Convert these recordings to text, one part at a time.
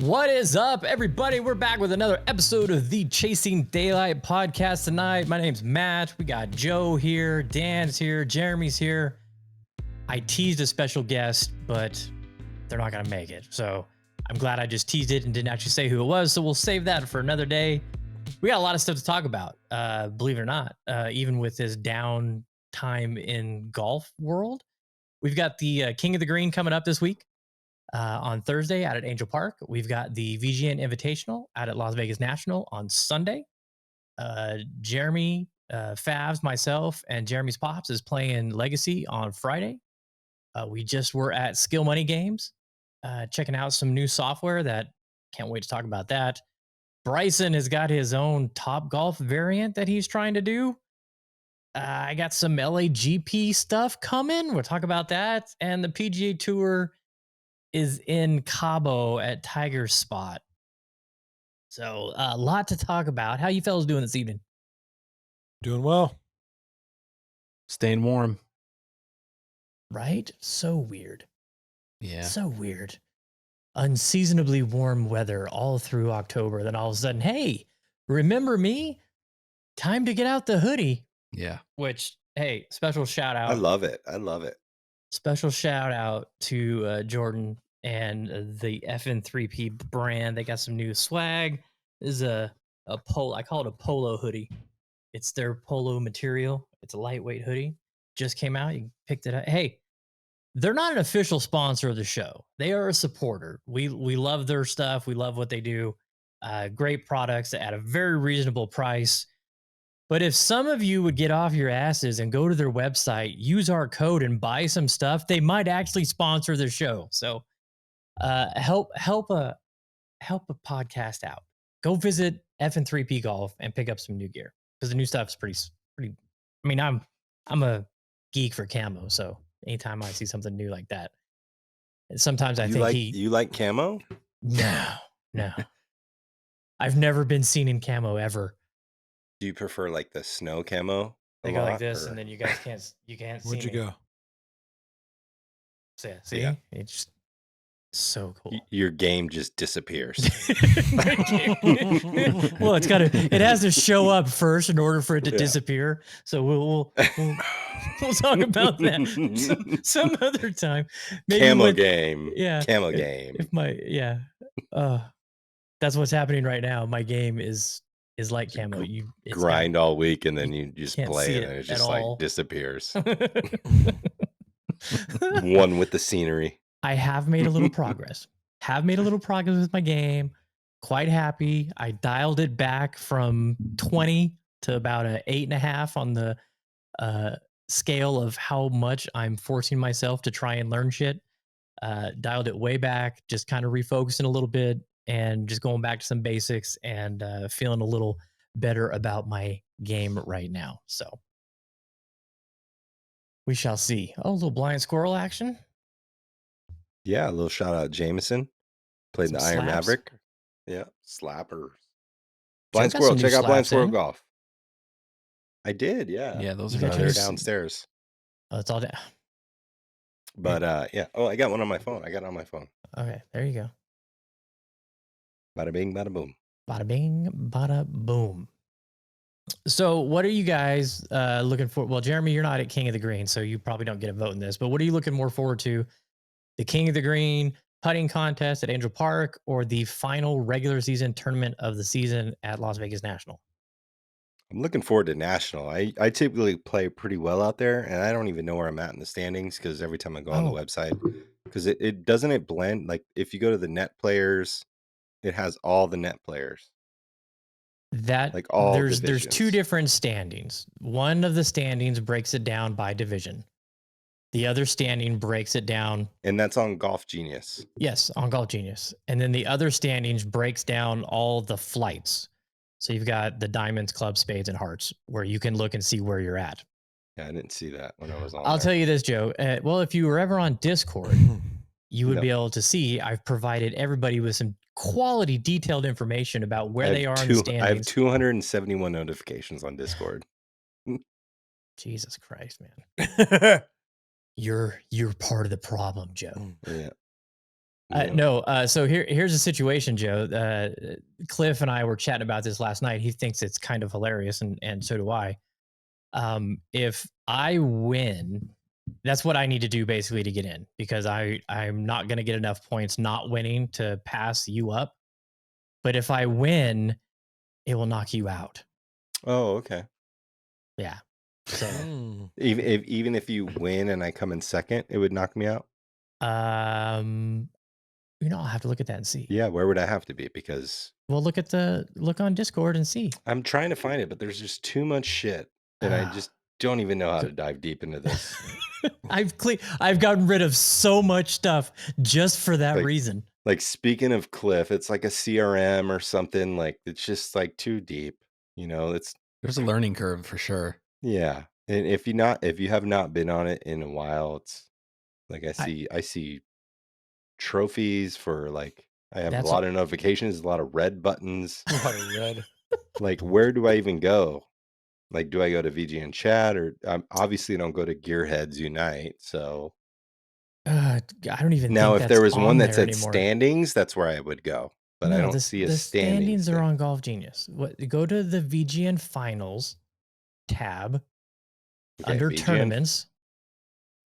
What is up, everybody? We're back with another episode of the Chasing Daylight podcast tonight. My name's Matt. We got Joe here, Dan's here, Jeremy's here. I teased a special guest, but they're not going to make it. So I'm glad I just teased it and didn't actually say who it was. So we'll save that for another day. We got a lot of stuff to talk about, believe it or not, even with this down time in golf world. We've got the King of the Green coming up this week. On Thursday out at Angel Park. We've got the VGN Invitational out at Las Vegas National on Sunday. Jeremy, Favs, myself, and Jeremy's Pops is playing Legacy on Friday. We just were at Skill Money Games, checking out some new software that can't wait to talk about that. Bryson has got his own Top Golf variant that he's trying to do. I got some LAGP stuff coming. We'll talk about that. And the PGA Tour is in Cabo at Tiger's Spot. So a lot to talk about. How you fellas doing this evening? Doing well. Staying warm. Right? So weird. Yeah. So weird. Unseasonably warm weather all through October. Then all of a sudden, hey, remember me? Time to get out the hoodie. Yeah. Which, hey, special shout out. I love it. I love it. Special shout out to Jordan and the FN3P brand. They got some new swag. This is a polo. I call it a polo hoodie. It's their polo material. It's a lightweight hoodie. Just came out. You picked it up. Hey, they're not an official sponsor of the show. They are a supporter. We love their stuff. We love what they do. Great products at a very reasonable price. But if some of you would get off your asses and go to their website, use our code and buy some stuff, they might actually sponsor the show. So help a podcast out. Go visit FN3P Golf and pick up some new gear because the new stuff is pretty. I mean, I'm a geek for camo, so anytime I see something new like that, sometimes I think you like camo? No. I've never been seen in camo ever. Do you prefer like the snow camo? They go like this, and then you guys can't see. Where'd you go? So, see, Yeah. it's just so cool. Your game just disappears. Well, it has to show up first in order for it to disappear. So we'll talk about that some other time. Maybe camo game. Yeah. Camo game. That's what's happening right now. My game is like camo. You grind all week and then you just play it and it just like disappears. One with the scenery. I have made a little progress. With my game. Quite happy. I dialed it back from 20 to about an 8.5 on the scale of how much I'm forcing myself to try and learn shit. Dialed it way back, just kind of refocusing a little bit and just going back to some basics and feeling a little better about my game right now. So we shall see. Oh, a little blind squirrel action. Yeah, a little shout out Jameson. Played the Iron slaps. Maverick. Yeah, slappers. Blind Squirrel. Check out Blind Squirrel Golf. I did, yeah. Yeah, those are they're downstairs. Oh, it's all down. But yeah. Oh, I got one on my phone. I got it on my phone. Okay, there you go. Bada bing, bada boom. Bada bing, bada boom. So what are you guys looking for? Well, Jeremy, you're not at King of the Green, so you probably don't get a vote in this, but what are you looking more forward to? The King of the Green putting contest at Angel Park or the final regular season tournament of the season at Las Vegas National? I'm looking forward to National. I typically play pretty well out there, and I don't even know where I'm at in the standings because every time I go on the website, because it doesn't blend. Like if you go to the net players, it has all the net players. That like all there's two different standings. One of the standings breaks it down by division. The other standing breaks it down. And that's on Golf Genius. Yes, on Golf Genius. And then the other standings breaks down all the flights. So you've got the diamonds, clubs, spades, and hearts, where you can look and see where you're at. Yeah, I didn't see that when I was on. I'll tell you this, Joe. Well, if you were ever on Discord, you would be able to see I've provided everybody with some quality, detailed information about where they are in the standings. I have 271 notifications on Discord. Jesus Christ, man. You're part of the problem, Joe. Yeah. Yeah. No. So here's the situation, Joe. Cliff and I were chatting about this last night. He thinks it's kind of hilarious, and so do I. If I win, that's what I need to do basically to get in, because I'm not going to get enough points not winning to pass you up. But if I win, it will knock you out. Oh, okay. Yeah. So Even if you win and I come in second, it would knock me out. I'll have to look at that and see. Yeah, where would I have to be? Because Well, look on Discord and see. I'm trying to find it, but there's just too much shit, and I just don't even know how to dive deep into this. I've gotten rid of so much stuff just for that reason. Like, speaking of Cliff, it's like a CRM or something. Like, it's just like too deep. There's a learning curve for sure. Yeah. And if you have not been on it in a while, it's like I see trophies for, like, I have a lot of notifications, a lot of red buttons. A lot of red. Like, where do I even go? Like, do I go to VGN chat, or obviously don't go to Gearheads Unite? So I don't even now, think if there that's was one on that there said anymore. standings, that's where I would go. But I No, don't see a the standings standings are thing. on Golf Genius. Go to the VGN Finals tab under VGN. tournaments.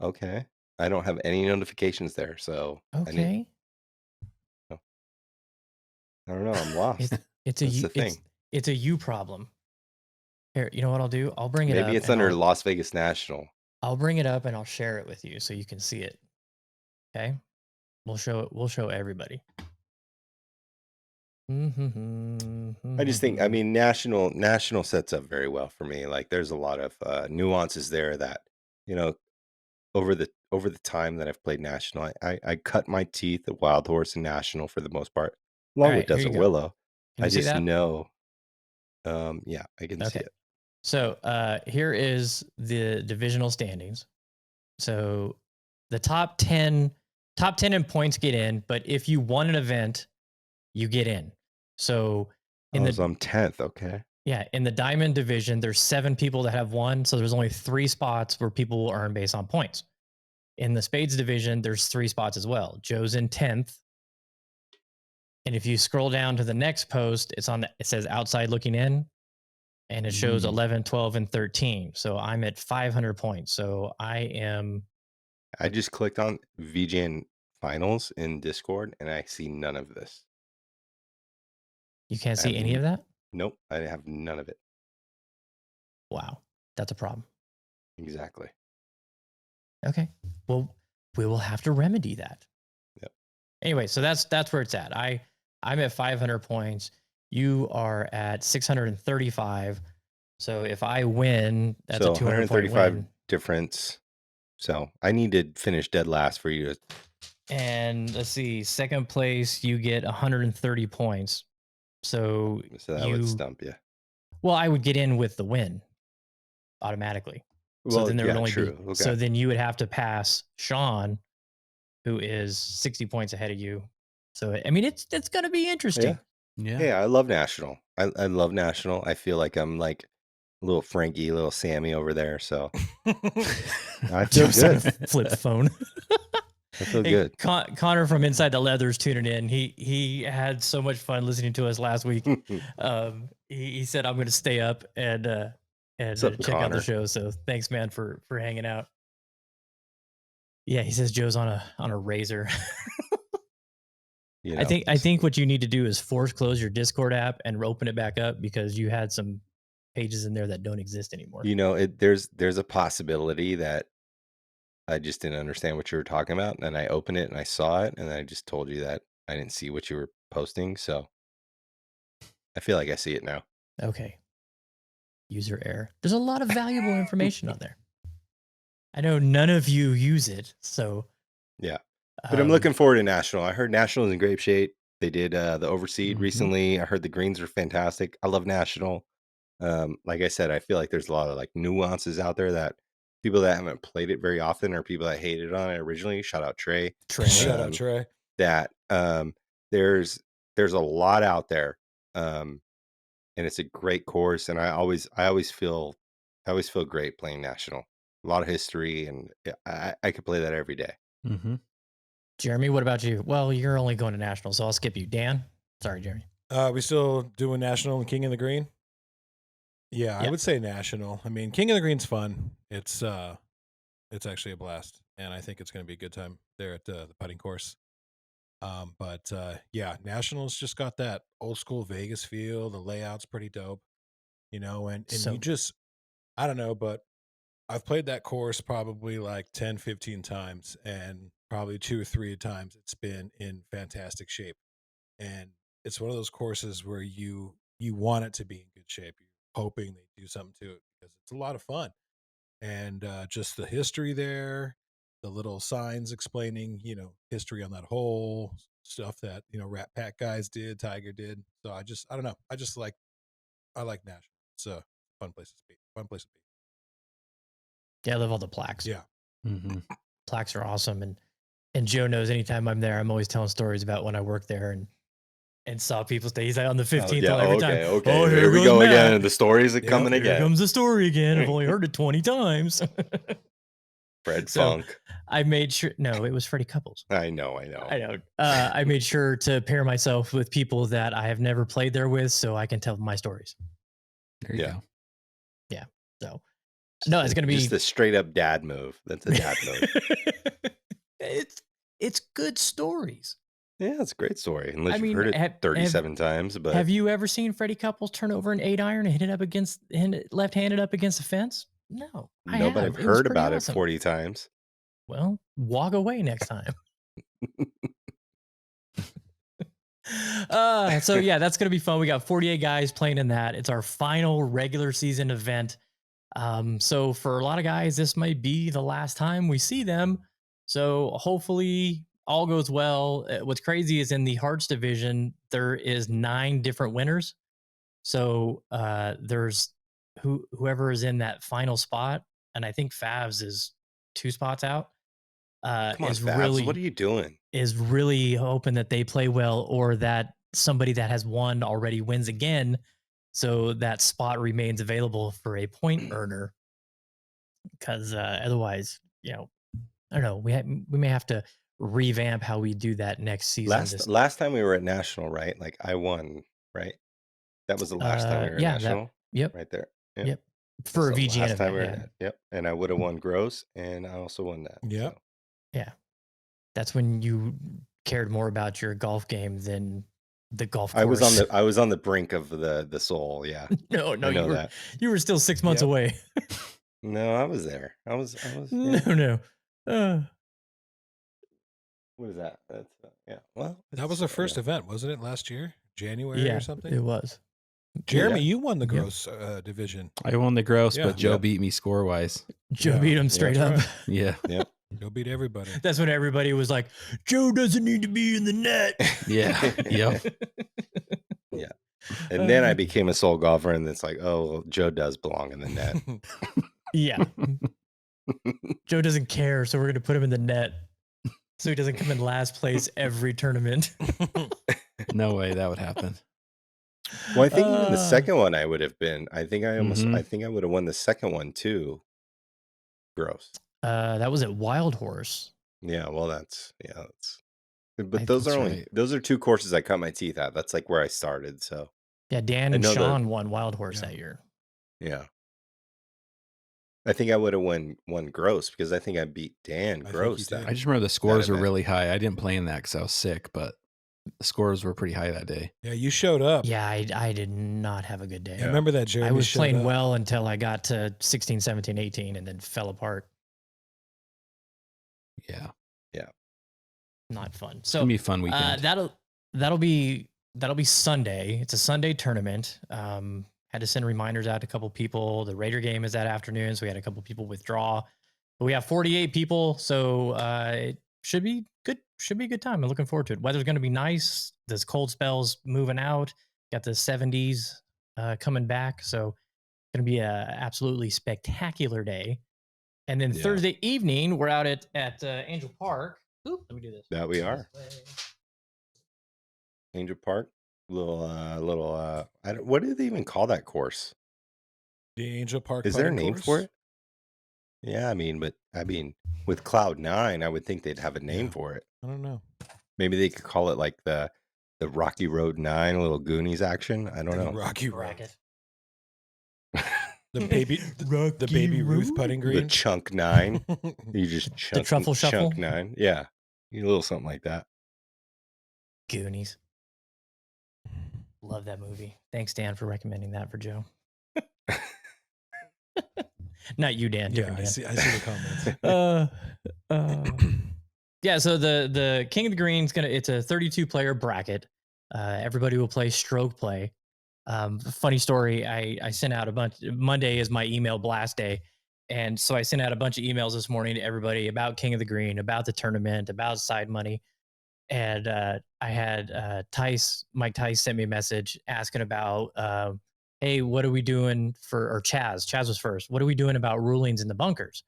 Okay. I don't have any notifications there, so Okay. I don't know. I'm lost. It's That's the thing. it's a you problem. Here, you know what I'll do? I'll bring it up. Maybe it's under Las Vegas National. I'll bring it up and I'll share it with you so you can see it. Okay. We'll show everybody. I just think, I mean, national sets up very well for me. Like, there's a lot of nuances there that, over the time that I've played national, I cut my teeth at Wild Horse and National for the most part, along with Desert Willow. Can you see that? Know. Yeah, I can see it. So here is the divisional standings. So the top 10 in points get in, but if you won an event, you get in. So I'm 10th. Okay. Yeah, in the diamond division, there's 7 people that have won, so there's only 3 spots where people will earn based on points. In the spades division, there's 3 spots as well. Joe's in 10th. And if you scroll down to the next post, it says outside looking in, and it shows 11, 12, and 13. So I'm at 500 points. So I just clicked on VGN Finals in Discord, and I see none of this. You can't see any of that? Nope, I have none of it. Wow, that's a problem. Exactly. Okay, well, we will have to remedy that. Yep. Anyway, so that's where it's at. I'm at 500 points. You are at 635. So if I win, that's a 235 win. Difference. So I need to finish dead last for you to. And let's see, second place, you get 130 points. So that would stump you. Well, I would get in with the win automatically. Well, so then there would only true. be. Okay. So then you would have to pass Sean, who is 60 points ahead of you. So I mean, it's going to be interesting. Yeah. Hey, I love National. I love National. I feel like I'm like a little Frankie, a little Sammy over there. So I feel good. Flip phone. I feel good. Connor from Inside the Leathers tuning in. He had so much fun listening to us last week. He said, "I'm going to stay up and check out the show." So thanks, man, for hanging out. Yeah, he says Joe's on a razor. I think what you need to do is force close your Discord app and open it back up, because you had some pages in there that don't exist anymore. There's a possibility that I just didn't understand what you were talking about, and I opened it and I saw it, and I just told you that I didn't see what you were posting. So I feel like I see it now. Okay. User error. There's a lot of valuable information on there. I know none of you use it, so yeah. But I'm looking forward to National. I heard National is in great shape. They did the Overseed recently. I heard the greens are fantastic. I love National. Like I said, I feel like there's a lot of like nuances out there that people that haven't played it very often, or people that hated on it originally. Shout out Trey. Shout out Trey. That there's a lot out there, and it's a great course. And I always feel great playing National. A lot of history, and I could play that every day. Jeremy, what about you? Well, you're only going to national, so I'll skip you. Dan? Sorry, Jeremy. We still doing national and King of the Green? Yeah, I Yeah. would say national. I mean, King of the Green's fun. It's actually a blast, and I think it's going to be a good time there at the putting course. But yeah, nationals just got that old school Vegas feel. The layout's pretty dope, and you So just, I don't know, but I've played that course probably like 10, 15 times, and probably 2 or 3 times it's been in fantastic shape. And it's one of those courses where you want it to be in good shape. You're hoping they do something to it because it's a lot of fun. And just the history there, the little signs explaining, history on that hole, stuff that, Rat Pack guys did, Tiger did. So I don't know. I like Nashville. It's a fun place to be. Fun place to be. yeah, I love all the plaques. Yeah. Mm-hmm. Plaques are awesome. And Joe knows anytime I'm there, I'm always telling stories about when I worked there and saw people stay. He's like on the 15th yeah. hole every time. Okay. Oh, Here we goes go Matt. again. The stories are Yep, coming Here again. comes the story again. I've only heard it 20 times. Fred So Funk. I made sure. No, it was Freddie Couples. I know. I know. I made sure to pair myself with people that I have never played there with, so I can tell my stories. There you Yeah. go. Yeah. So no, it's gonna be just a straight up dad move. That's a dad move. it's good stories. Yeah, it's a great story. Unless I you've mean, heard it 37 times. But have you ever seen Freddie Couples turn over an 8-iron and hit it up against left-handed up against the fence? No, I no, but have. I've It was heard pretty about awesome. it 40 times. Well, walk away next time. So yeah, that's gonna be fun. We got 48 guys playing in that. It's our final regular season event. So for a lot of guys, this might be the last time we see them. So hopefully all goes well. What's crazy is in the Hearts division, there is 9 different winners. So there's whoever is in that final spot, and I think Favs is 2 spots out. Come on, Is Fabs. really What are you doing? is really hoping that they play well or that somebody that has won already wins again, so that spot remains available for a point earner. Because otherwise, I don't know. We may have to revamp how we do that next season. Last time we were at National, right? Like I won, right? That was the last time we were at National. Yep, Right there. yep. That's For a the VGN last time event, we were yeah, at it. Yep. And I would have won gross, and I also won that. Yep. So. yeah. That's when you cared more about your golf game than the golf course. I was on the brink of the soul. Yeah. no, I know that. you were still 6 months away. No, I was there. I was. No. What is that? That's yeah. Well, that was our first event, wasn't it? Last year, January or something. It was. Jeremy, you won the gross division. I won the gross, but Joe beat me score wise. Joe beat him straight up. Right. Yeah. Yep. Joe beat everybody. That's when everybody was like, Joe doesn't need to be in the net. Yeah. Yep. Yeah. And then I became a soul golfer, and it's like, oh, Joe does belong in the net. Yeah. Joe doesn't care, so we're going to put him in the net so he doesn't come in last place every tournament. No way that would happen. Well, I think even the second one I would have been. I think I would have won the second one too. Gross. That was at Wild Horse. Yeah, well, but those are 2 courses I cut my teeth at. That's like where I started. So yeah, Dan and Sean won Wild Horse that year. Yeah. I think I would have won gross because I think I beat Dan gross. I just remember the scores were really high. I didn't play in that because I was sick, but the scores were pretty high that day. Yeah, you showed up. Yeah, I did not have a good day. I remember that, Jeremy. I was playing well until I got to 16, 17, 18 and then fell apart. Yeah. Yeah. Not fun. So it's gonna be a fun weekend. That'll be Sunday. It's a Sunday tournament. Had to send reminders out to a couple people. The Raider game is that afternoon, so we had a couple people withdraw. But we have 48 people, so it should be good. Should be a good time. I'm looking forward to it. Weather's going to be nice. This cold spell's moving out. Got the 70s coming back, so it's going to be a absolutely spectacular day. And then Thursday evening, we're out at Angel Park. Oop, let me do this. That we are. Angel Park. What do they even call that course? The Angel Park. Is there a name for it? Yeah, with Cloud9, I would think they'd have a name Yeah. for it. I don't know. Maybe they could call it like the Rocky Road 9, a little Goonies action. I don't The know. Rocky Road. Bracket. The Rocky baby Ruth Road? putting The green. Chunk 9. You just The Truffle Shuffle? chunk 9. Yeah. A little something like that. Goonies. Love that movie. Thanks, Dan, for recommending that for Joe. Not you, Dan. Yeah, Different I Dan. see the comments. Yeah, so the King of the Green's it's a 32 player bracket. Everybody will play stroke play. Funny story, I sent out a bunch. Monday is my email blast day, and so I sent out a bunch of emails this morning to everybody about King of the Green, about the tournament, about side money. And I had Mike Tice sent me a message asking about, hey, what are we doing or Chaz was first. What are we doing about rulings in the bunkers?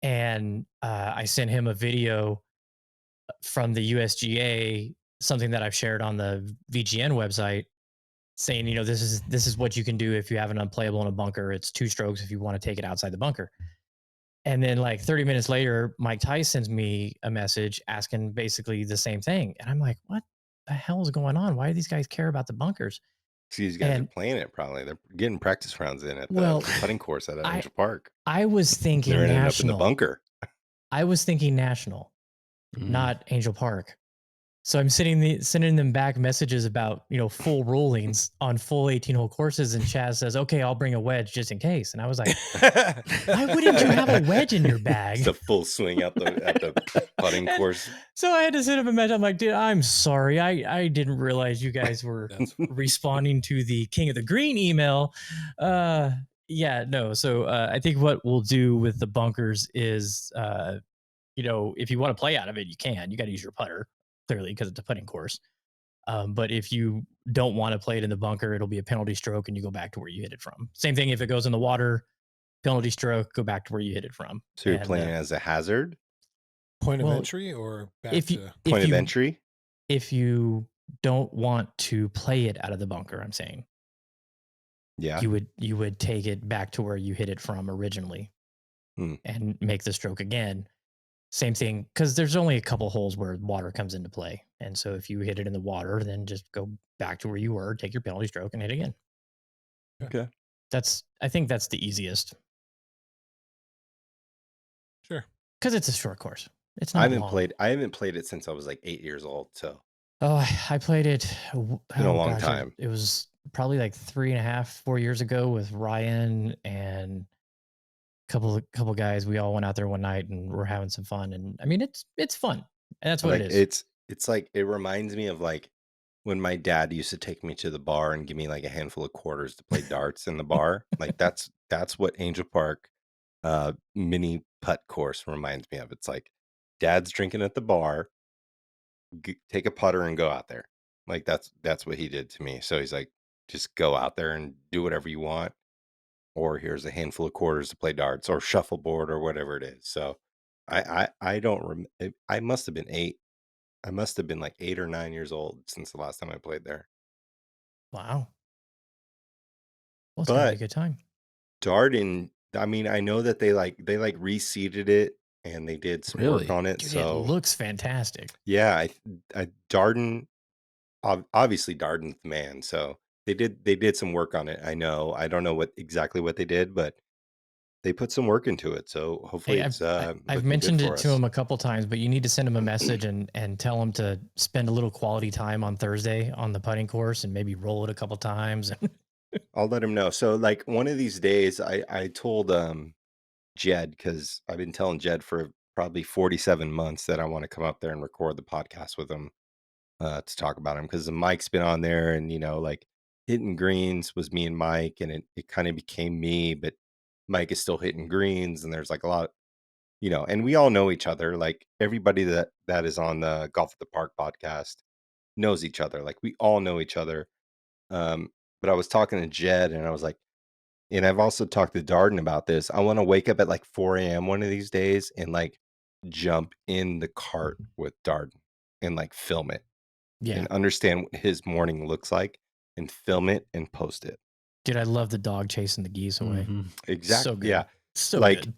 And I sent him a video from the USGA, something that I've shared on the VGN website, saying, this is what you can do if you have an unplayable in a bunker. It's 2 strokes if you want to take it outside the bunker. And then like 30 minutes later, Mike Tice sends me a message asking basically the same thing. And I'm like, what the hell is going on? Why do these guys care about the bunkers? See, these guys are playing it probably. They're getting practice rounds in at the putting course at Angel Park. I was thinking they're ending national. up in the bunker. I was thinking national, not Angel Park. So I'm sending them back messages about, full rulings on full 18-hole courses. And Chaz says, okay, I'll bring a wedge just in case. And I was like, why wouldn't you have a wedge in your bag? It's a full swing at the putting course. So I had to send him a message. I'm like, dude, I'm sorry. I didn't realize you guys were responding to the King of the Green email. Yeah, no. So I think what we'll do with the bunkers is, if you want to play out of it, you can. You got to use your putter, clearly, because it's a putting course. But if you don't want to play it in the bunker, it'll be a penalty stroke and you go back to where you hit it from. Same thing if it goes in the water, penalty stroke, go back to where you hit it from. So you're playing it as a hazard? Point of entry or back to point of entry? If you don't want to play it out of the bunker, I'm saying. Yeah. You would take it back to where you hit it from originally and make the stroke again. Same thing, because there's only a couple holes where water comes into play. And so if you hit it in the water, then just go back to where you were, take your penalty stroke and hit again. Okay. I think that's the easiest. Sure. Because it's a short course. It's not long. I haven't played it since I was like 8 years old. So. Oh, I played it. In a long time. It was probably like 3.5, 4 years ago with Ryan and couple guys. We all went out there one night and we're having some fun. And I mean, it's fun. And that's what it is. It's like, it reminds me of like when my dad used to take me to the bar and give me like a handful of quarters to play darts in the bar. Like that's what Angel Park mini putt course reminds me of. It's like dad's drinking at the bar, take a putter and go out there. Like that's what he did to me. So he's like, just go out there and do whatever you want. Or here's a handful of quarters to play darts or shuffleboard or whatever it is. So I don't I must have been 8. I must have been like 8 or 9 years old since the last time I played there. Wow. Well, it's gonna be a good time. Darden, I mean, I know that they reseeded it and they did some work on it. Dude, so it looks fantastic. Yeah, I Darden, obviously Darden's the man. So they did some work on it. I know. I don't know exactly what they did, but they put some work into it. So hopefully I've mentioned it to him a couple times, but you need to send him a message and tell him to spend a little quality time on Thursday on the putting course and maybe roll it a couple times. I'll let him know. So like one of these days I told Jed, because I've been telling Jed for probably 47 months that I want to come up there and record the podcast with him to talk about him, because the mic's been on there, and like hitting greens was me and Mike, and it kind of became me, but Mike is still hitting greens, and there's like a lot, and we all know each other. Like everybody that is on the Golf at the Park podcast knows each other. Like we all know each other. But I was talking to Jed, and I was like, and I've also talked to Darden about this. I want to wake up at like 4 a.m. one of these days and like jump in the cart with Darden and like film it. Yeah. And understand what his morning looks like and film it and post it. Dude, I love the dog chasing the geese away. Exactly. So good. Yeah. So like good.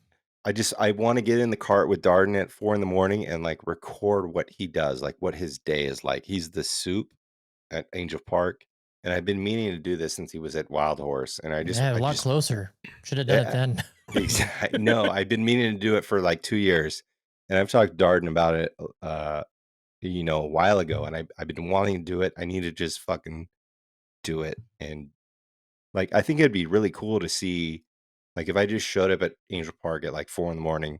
I want to get in the cart with Darden at 4 in the morning and like record what he does, like what his day is like. He's the soup at Angel Park, and I've been meaning to do this since he was at Wild Horse, and Yeah, a I lot just closer. Should have done it then. exactly. No, I've been meaning to do it for like 2 years, and I've talked to Darden about it, a while ago, and I've been wanting to do it. I need to just fucking do it, and like I think it'd be really cool to see, like if I just showed up at Angel Park at like 4 in the morning,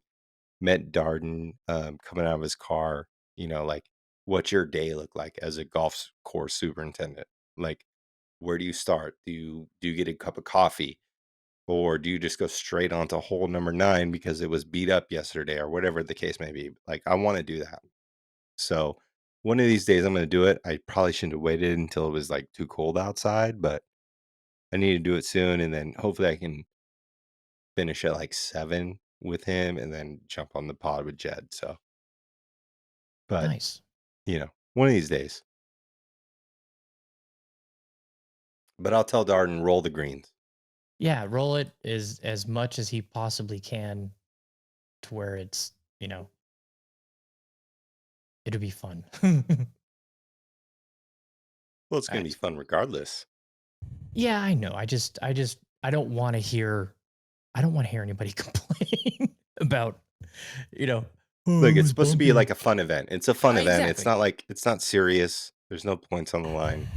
met Darden coming out of his car, like what's your day look like as a golf course superintendent? Like, where do you start? Do you get a cup of coffee? Or do you just go straight onto hole number 9 because it was beat up yesterday or whatever the case may be? Like, I want to do that. So one of these days I'm going to do it. I probably shouldn't have waited until it was like too cold outside, but I need to do it soon. And then hopefully I can finish at like 7 with him and then jump on the pod with Jed. So, but Nice. one of these days. But I'll tell Darden roll the greens. Yeah, roll it as much as he possibly can to where it's, it'll be fun. Well, it's going to be fun regardless. Yeah, I know. I don't want to hear anybody complain about, Look, it's supposed to be like a fun event. It's a fun event. Exactly. It's not like it's not serious. There's no points on the line.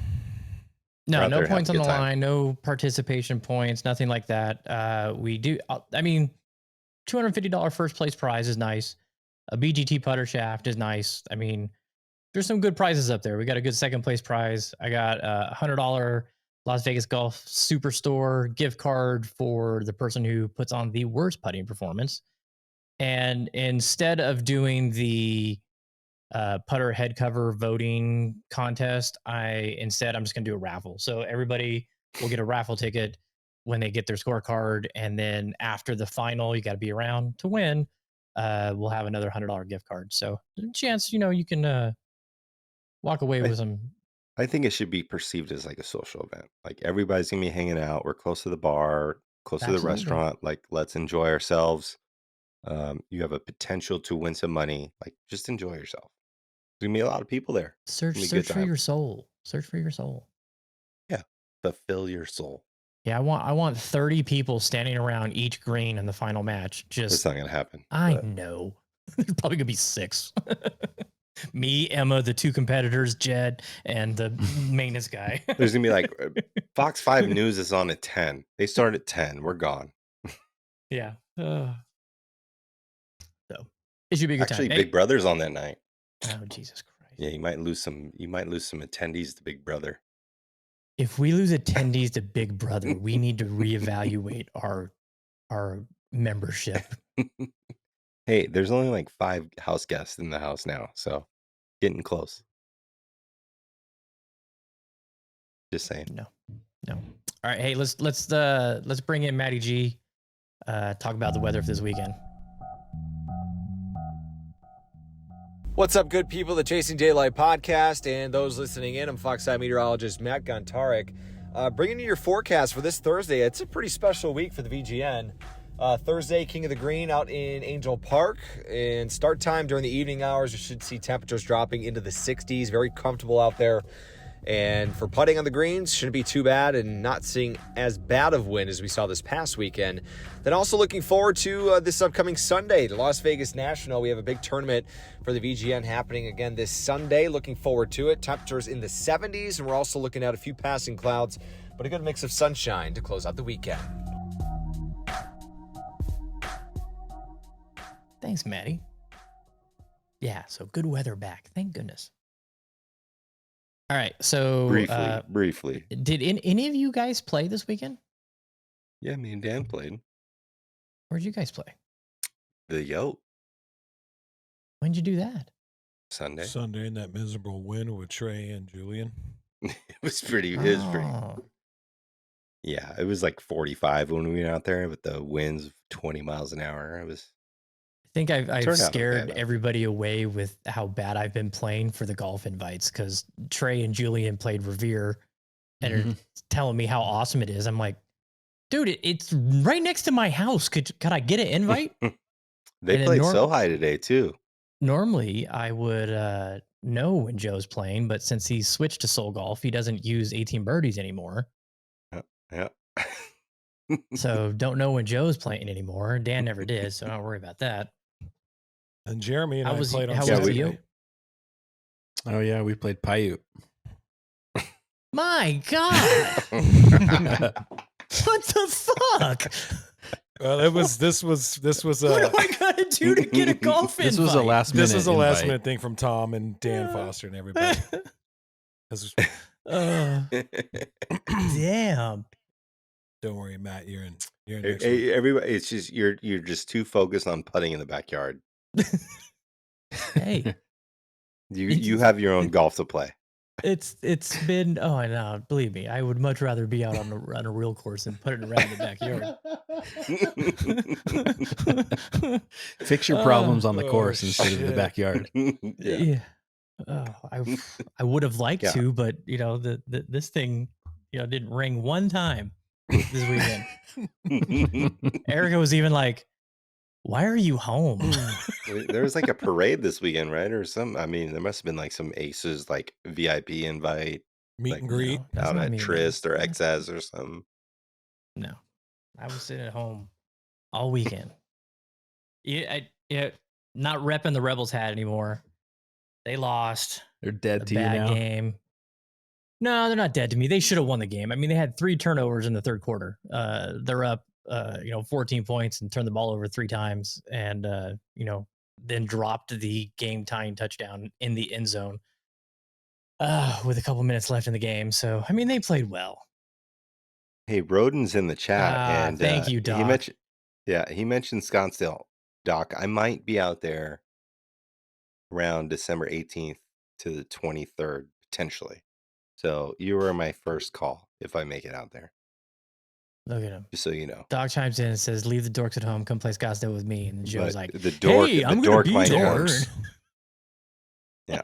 No, We're out no there having points a on the good time. line, no participation points, nothing like that. We do, $250 first place prize is nice. A BGT putter shaft is nice. I mean, there's some good prizes up there. We got a good second place prize. I got a $100 Las Vegas Golf Superstore gift card for the person who puts on the worst putting performance. And instead of doing the putter head cover voting contest, I'm just going to do a raffle. So everybody will get a raffle ticket when they get their scorecard, and then after the final, you got to be around to win. We'll have another $100 gift card. So chance, you can walk away with some. I think it should be perceived as like a social event. Like everybody's gonna be hanging out. We're close to the bar, close to the Absolutely. restaurant. Like let's enjoy ourselves. You have a potential to win some money. Like just enjoy yourself. There's gonna be a lot of people there. Search It's gonna be a good for time. your soul. Search for your soul. Yeah, fulfill your soul. Yeah, I want 30 people standing around each green in the final match. It's not gonna happen. I but know. There's probably gonna be 6. Me, Emma, the 2 competitors, Jed, and the maintenance guy. There's gonna be like Fox 5 News is on at 10. They start at 10. We're gone. Yeah. So it should be a good Actually, time. Big Brother's on that night. Oh, Jesus Christ. Yeah, you might lose some attendees to Big Brother. If we lose attendees to Big Brother, we need to reevaluate our membership. Hey, there's only like 5 house guests in the house now, so getting close. Just saying. No. All right, hey, let's bring in Matty G. Talk about the weather for this weekend. What's up, good people? The Chasing Daylight podcast and those listening in. I'm Foxside meteorologist Matt Gontarek. Bringing you your forecast for this Thursday. It's a pretty special week for the VGN. Thursday, King of the Green out in Angel Park. And start time during the evening hours, you should see temperatures dropping into the 60s. Very comfortable out there. And for putting on the greens, shouldn't be too bad and not seeing as bad of wind as we saw this past weekend. Then also looking forward to this upcoming Sunday, the Las Vegas National. We have a big tournament for the VGN happening again this Sunday. Looking forward to it. Temperatures in the 70s, and we're also looking at a few passing clouds, but a good mix of sunshine to close out the weekend. Thanks, Matty. Yeah, so good weather back. Thank goodness. All right, so briefly. Did any of you guys play this weekend? Yeah, me and Dan played. Where'd you guys play? The Yote. When'd you do that? Sunday in that miserable wind with Trey and Julian. It was pretty. Yeah, it was like 45 when we went out there with the winds of 20 miles an hour. I think I've scared okay, everybody away with how bad I've been playing for the golf invites, because Trey and Julian played Revere and are telling me how awesome it is. I'm like, dude, it's right next to my house. Could I get an invite? They And then played so high today too. normally I would know when Joe's playing, but since he's switched to Soul Golf, he doesn't use 18 birdies anymore. Yeah. So don't know when Joe's playing anymore. Dan never did, so don't worry about that. And Jeremy and I played on how was Saturday. you? Oh yeah, we played Paiute. My God. What the fuck? Well, this was What do I gotta do to get a golf invite? This was a last minute. This was a last invite. minute thing from Tom and Dan Foster and everybody. Damn. Don't worry, Matt. You're in next week. Hey, everybody, it's just you're just too focused on putting in the backyard. Hey, You have your own golf to play. it's been no, believe me, I would much rather be out on a real course than put it around the backyard. Fix your problems on the course instead of the backyard. Yeah. I would have liked Yeah. to, but this thing didn't ring one time this weekend. Erica was even like, "Why are you home?" There was like a parade this weekend, right? Or some. I mean, there must have been like some Aces like VIP invite Meet like, and greet. That's out not at me, Trist man. or XS or something. No, I was sitting at home all weekend. Not repping the Rebels hat anymore. They lost. They're dead A to you bad now. game. No, they're not dead to me. They should have won the game. I mean, they had 3 turnovers in the third quarter. They're up, 14 points and turned the ball over 3 times, and then dropped the game-tying touchdown in the end zone with a couple minutes left in the game. So, I mean, they played well. Hey, Roden's in the chat, and thank you, Doc. he mentioned Scottsdale. Doc, I might be out there around December 18th to the 23rd potentially. So you were my first call if I make it out there. Look at him. Just so you know. Doc chimes in and says, "Leave the dorks at home. Come play Scottsdale with me." And Joe's But like, the dork, "Hey, the I'm dork gonna be might there." come. Yeah.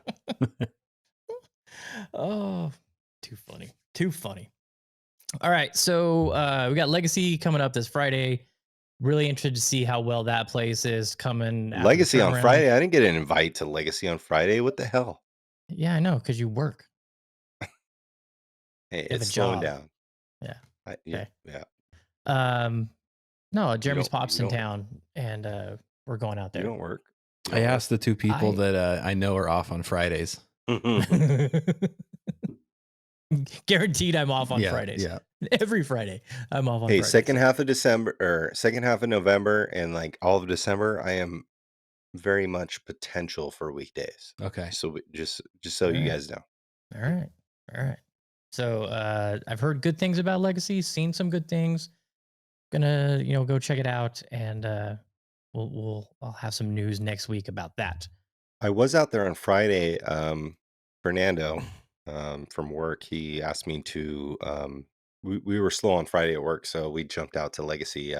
Oh, too funny. Too funny. All right. So we got Legacy coming up this Friday. Really interested to see how well that place is coming. after the Legacy on turnaround. Friday. I didn't get an invite to Legacy on Friday. What the hell? Yeah, I know, because you work. Hey, have it's a slowing job. down. Yeah. Yeah. Okay. Yeah. No, Jeremy's don't- pops you in don't- town, and we're going out You there. don't work. I asked the 2 people I- that I know are off on Fridays. Guaranteed I'm off on Fridays. Yeah. Every Friday I'm off on Hey, Fridays. second half of December or second half of November and like all of December, I am very much potential for weekdays. Okay. So just so you Alright. guys know. All right. So I've heard good things about Legacy, seen some good things. Gonna go check it out, and I'll have some news next week about that. I was out there on Friday. Fernando from work, he asked me to we were slow on Friday at work, so we jumped out to Legacy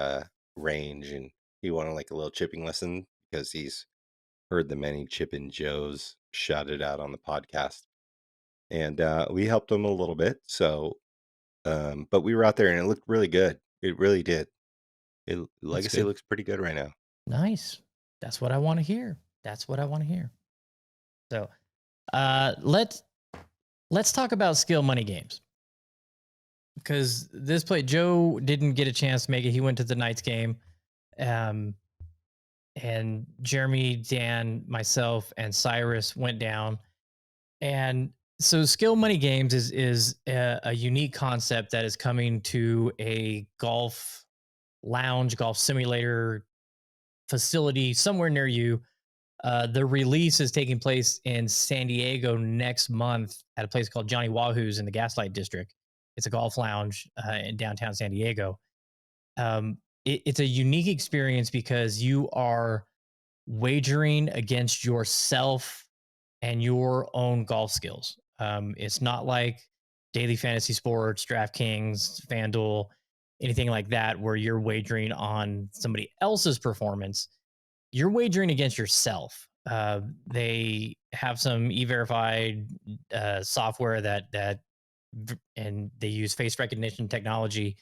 range, and he wanted like a little chipping lesson because he's heard the many Chippin' Joes shout it out on the podcast. And we helped him a little bit. So but we were out there and it looked really good. It really did. Legacy good. looks pretty good right now. Nice. That's what I want to hear. So let's talk about skill money games. Because Joe didn't get a chance to make it. He went to the Knights game. And Jeremy, Dan, myself, and Cyrus went down. And so skill money games is a unique concept that is coming to a golf lounge, golf simulator facility somewhere near you. The release is taking place in San Diego next month at a place called Johnny Wahoo's in the Gaslight District. It's a golf lounge in downtown San Diego. It's a unique experience because you are wagering against yourself and your own golf skills. It's not like daily fantasy sports, DraftKings, FanDuel, anything like that, where you're wagering on somebody else's performance. You're wagering against yourself. They have some e-verified software that and they use face recognition technology.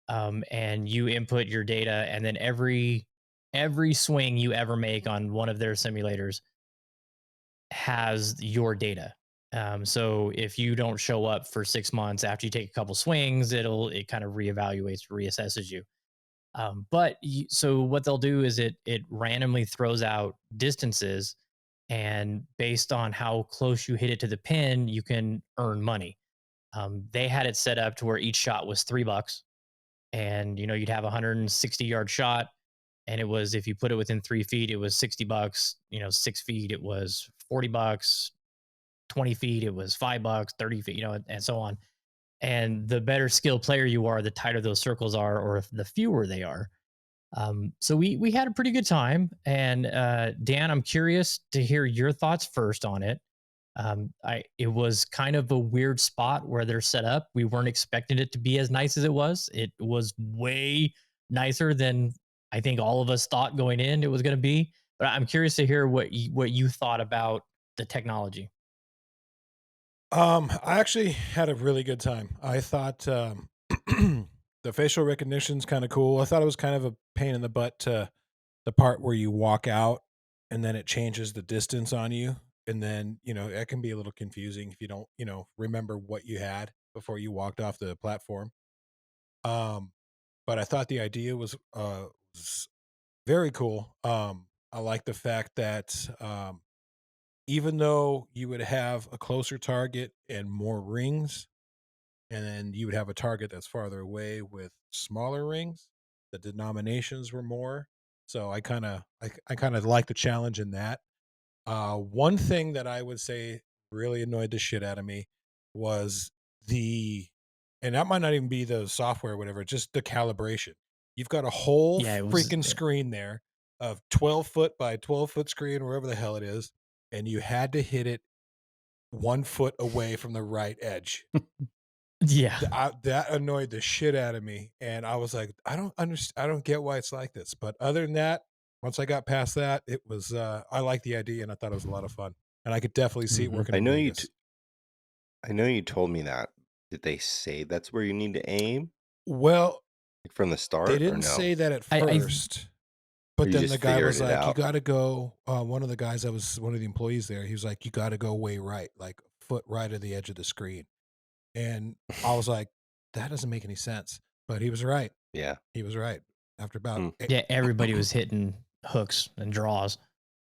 And you input your data, and then every every swing you ever make on one of their simulators has your data. So if you don't show up for 6 months after you take a couple swings, it kind of reevaluates, reassesses you. So what they'll do is it randomly throws out distances, and based on how close you hit it to the pin, you can earn money. They had it set up to where each shot was $3, and you'd have a 160-yard shot, and it was, if you put it within 3 feet, it was $60. 6 feet, it was $40. 20 feet, it was $5. 30 feet, and so on. And the better skilled player you are, the tighter those circles are, or the fewer they are. So we had a pretty good time. And Dan, I'm curious to hear your thoughts first on it. It was kind of a weird spot where they're set up. We weren't expecting it to be as nice as it was. It was way nicer than I think all of us thought going in it was going to be. But I'm curious to hear what you thought about the technology. I actually had a really good time. I thought the facial recognition's kind of cool. I thought it was kind of a pain in the butt to the part where you walk out and then it changes the distance on you. And then, it can be a little confusing if you don't, remember what you had before you walked off the platform. But I thought the idea was very cool. I like the fact that even though you would have a closer target and more rings, and then you would have a target that's farther away with smaller rings, the denominations were more. So I kind of like the challenge in that. One thing that I would say really annoyed the shit out of me was the, and that might not even be the software or whatever, just the calibration. You've got a whole Yeah, it was. freaking screen there of 12 foot by 12-foot screen, wherever the hell it is, and you had to hit it 1 foot away from the right edge. Yeah. That annoyed the shit out of me, and I was like, I don't understand. I don't get why it's like this. But other than that, once I got past that, it was I liked the idea, and I thought it was a lot of fun, and I could definitely see it working I in know Vegas. I know you told me that. Did they say that's where you need to aim, Well, like from the they start, or didn't no? say that at I first, Or but you then just the guy figured was it like, "You out? got to go." One of the guys that was one of the employees there, he was like, "You got to go way right, like a foot right of the edge of the screen," and I was like, "That doesn't make any sense." But he was right. Yeah. He was right. After about Hmm. Yeah, everybody was hitting hooks and draws,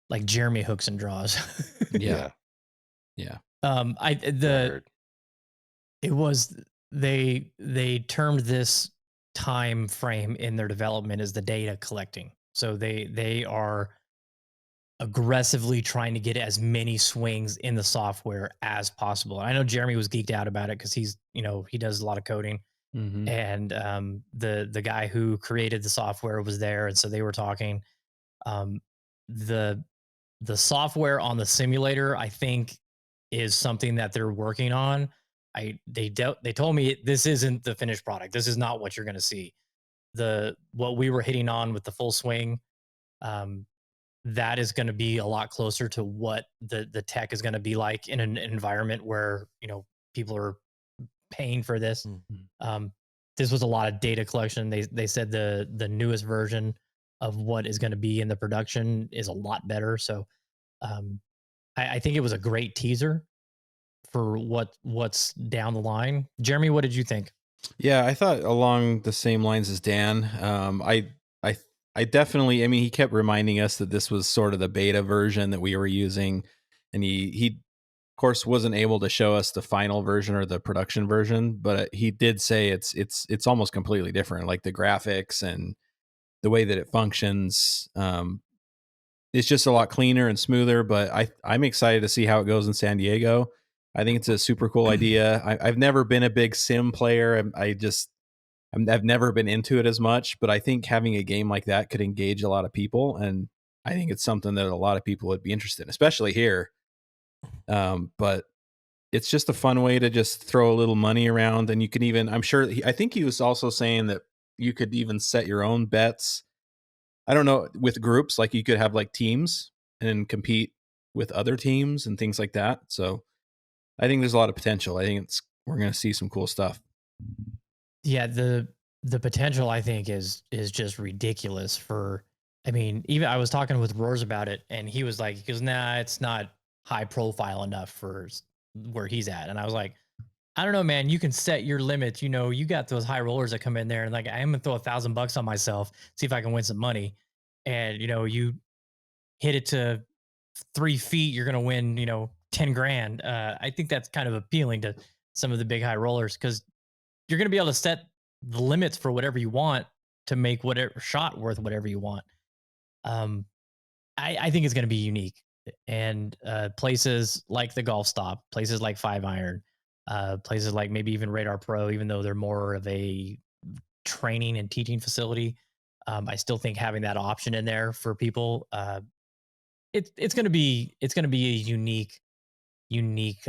like Jeremy hooks and draws. Yeah. Yeah. Yeah. I I the heard. it was they termed this time frame in their development as the data collecting. So they are aggressively trying to get as many swings in the software as possible. I know Jeremy was geeked out about it because he's he does a lot of coding, Mm-hmm. and the guy who created the software was there, and so they were talking. Um, the the software on the simulator, I think, is something that they're working on. They told me this isn't the finished product. This is not what you're going to see. What we were hitting on with the full swing, um, that is going to be a lot closer to what the tech is going to be like in an environment where people are paying for this. Mhm. This was a lot of data collection. They said the newest version of what is going to be in the production is a lot better. So um, I think it was a great teaser for what's down the line. Jeremy, what did you think? Yeah, I thought along the same lines as Dan. I I definitely. I mean, he kept reminding us that this was sort of the beta version that we were using, and he of course wasn't able to show us the final version or the production version, but he did say it's almost completely different, like the graphics and the way that it functions. It's just a lot cleaner and smoother. But I'm excited to see how it goes in San Diego. I think it's a super cool idea. I've never been a big sim player. I've never been into it as much, but I think having a game like that could engage a lot of people, and I think it's something that a lot of people would be interested in, especially here. But it's just a fun way to just throw a little money around, and you can even, I'm sure, I think he was also saying that you could even set your own bets. I don't know, with groups, like you could have like teams and compete with other teams and things like that. So I think there's a lot of potential. I think we're going to see some cool stuff. Yeah, the potential I think is just ridiculous for I mean, even I was talking with Roars about it, and he was like, he goes, nah, it's not high profile enough for where he's at. And I was like, I don't know, man. You can set your limits. You know, you got those high rollers that come in there, and like, I'm gonna throw $1,000 on myself, see if I can win some money. And you know, you hit it to 3 feet, you're gonna win, 10 grand. I think that's kind of appealing to some of the big high rollers because you're gonna be able to set the limits for whatever you want to make whatever shot worth whatever you want. Um, I think it's going to be unique. And places like the Golf Stop, places like Five Iron, places like maybe even Radar Pro, even though they're more of a training and teaching facility, I still think having that option in there for people, it's going to be a unique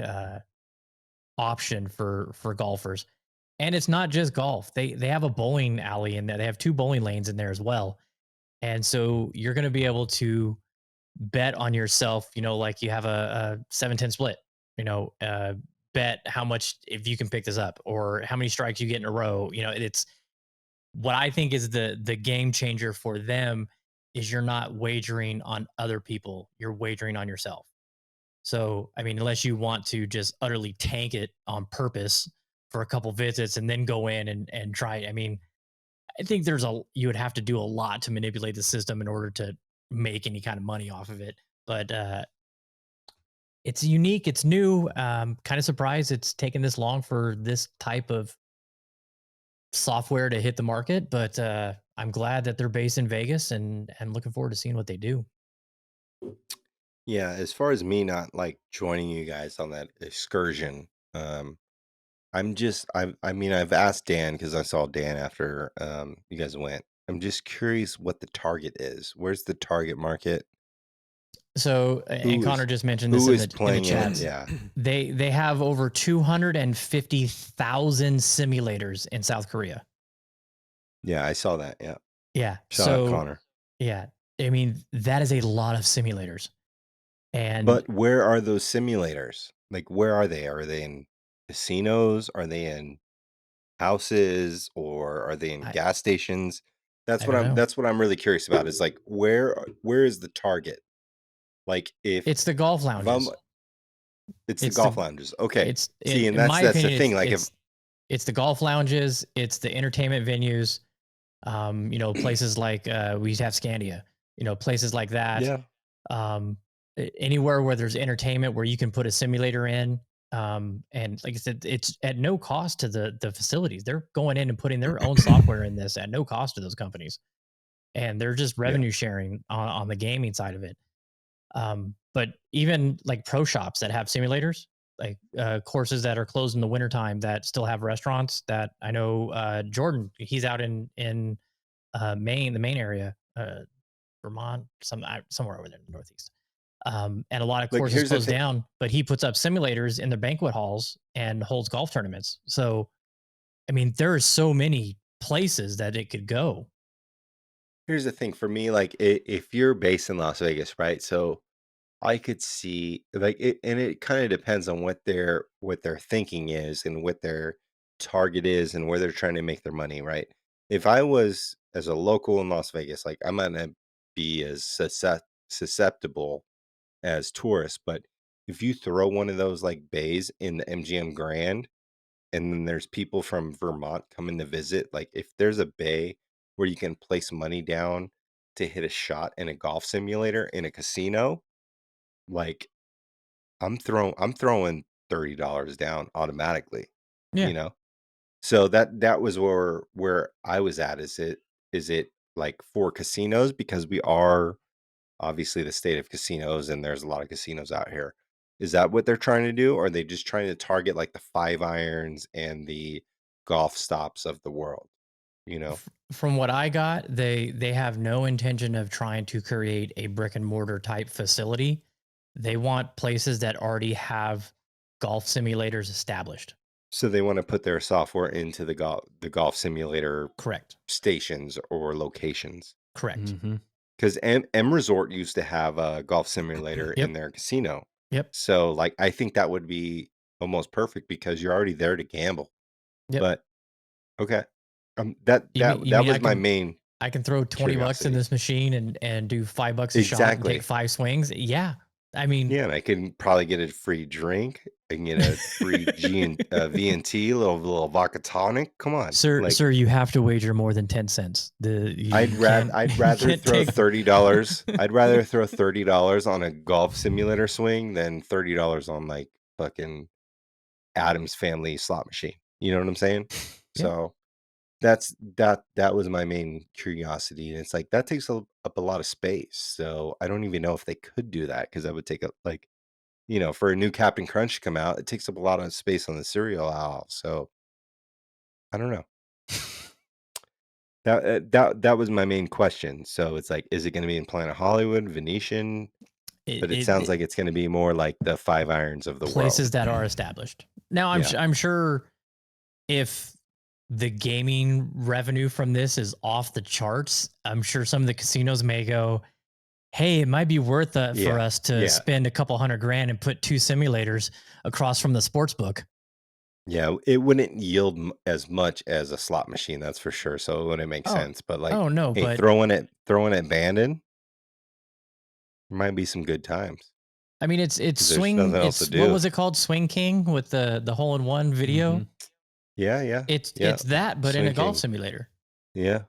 option for golfers. And it's not just golf. They have a bowling alley in there. They have 2 bowling lanes in there as well. And so you're going to be able to bet on yourself, like you have a 7-10 split, bet how much if you can pick this up or how many strikes you get in a row. It's what I think is the game changer for them is you're not wagering on other people, you're wagering on yourself. So, I mean, unless you want to just utterly tank it on purpose for a couple visits and then go in and try it. I mean, I think you would have to do a lot to manipulate the system in order to make any kind of money off of it. But it's unique, it's new. Kind of surprised it's taken this long for this type of software to hit the market. But I'm glad that they're based in Vegas and looking forward to seeing what they do. Yeah, as far as me not like joining you guys on that excursion, I mean, I've asked Dan because I saw Dan after you guys went. I'm just curious what the target is. Where's the target market? So, and Who Connor is just mentioned this who in is the playing in it? chat. Yeah. They have over 250,000 simulators in South Korea. Yeah, I saw that. Yeah. Yeah. Shout out So Connor. yeah, I mean that is a lot of simulators. And But where are those simulators? Like, where are they? Are they in casinos? Are they in houses? Or are they in I gas stations? I don't know. That's what I'm really curious about. Is like where is the target? Like It's the golf if I'm lounges. it's the It's golf the lounges. Okay. it's See, it, and in my that's the opinion, thing. Like if it's the golf lounges. It's the entertainment venues. Places like we have Scandia. Places like that. yeah. Um, Anywhere where there's entertainment where you can put a simulator in. And like I said, it's at no cost to the facilities. They're going in and putting their own software in this at no cost to those companies, and they're just Yeah. revenue sharing on the gaming side of it. But even like pro shops that have simulators, like courses that are closed in the wintertime that still have restaurants that I know Jordan, he's out in Maine, the Maine area, Vermont, somewhere over there in the Northeast. And a lot of Like courses here's the closed thing. down, but he puts up simulators in their banquet halls and holds golf tournaments. So, I mean, there are so many places that it could go. Here's the thing for me. Like if you're based in Las Vegas, right? So I could see like it, and it kind of depends on what their thinking is and what their target is and where they're trying to make their money, right? If I was as a local in Las Vegas, like I'm gonna be as susceptible as tourists, but if you throw one of those like bays in the MGM Grand and then there's people from Vermont coming to visit, like if there's a bay where you can place money down to hit a shot in a golf simulator in a casino, like I'm throwing $30 down automatically, Yeah. you know? So that was where I was at. Is it like for casinos? Because we are obviously the state of casinos and there's a lot of casinos out here. Is that what they're trying to do? Or are they just trying to target like the five irons and the golf stops of the world? You know? From what I got, they have no intention of trying to create a brick and mortar type facility. They want places that already have golf simulators established. So they want to put their software into the golf simulator Correct. stations or locations. Correct. Mm-hmm. Because M Resort used to have a golf simulator in Yep. their casino. Yep. So like I think that would be almost perfect because you're already there to gamble. Yep. But okay. That You mean that I was my could main I can throw $20 in curiosity. this machine and do $5 a shot and Exactly. take 5 swings. Yeah. I mean, Yeah, and I can probably get a free drink. I can get a free V&T, little vodka tonic. Come on, sir, you have to wager more than 10 cents. I'd you rather can't throw take $30. I'd rather throw $30 on a golf simulator swing than $30 on like fucking Adam's Family slot machine. You know what I'm saying? Yeah. So that was my main curiosity, and it's like that takes up a lot of space. So I don't even know if they could do that because that would take up like for a new Captain Crunch to come out, it takes up a lot of space on the cereal aisle. So I don't know. That was my main question. So it's like, is it going to be in Planet Hollywood, Venetian? But it sounds like it's going to be more like the Five Irons of the places world. that are established. Now, I'm sure if the gaming revenue from this is off the charts, I'm sure some of the casinos may go, hey, it might be worth it for us to spend a couple $100,000 and put 2 simulators across from the sports book. Yeah, it wouldn't yield as much as a slot machine, that's for sure. So it wouldn't make sense. But like, hey, but throwing it banded, there might be some good times. I mean, it's 'Cause there's swing. nothing else to It's what do. was it called? Swing King with the hole-in-one video. Mhm. Yeah. It's that, but in a Swing golf King. simulator. Yeah.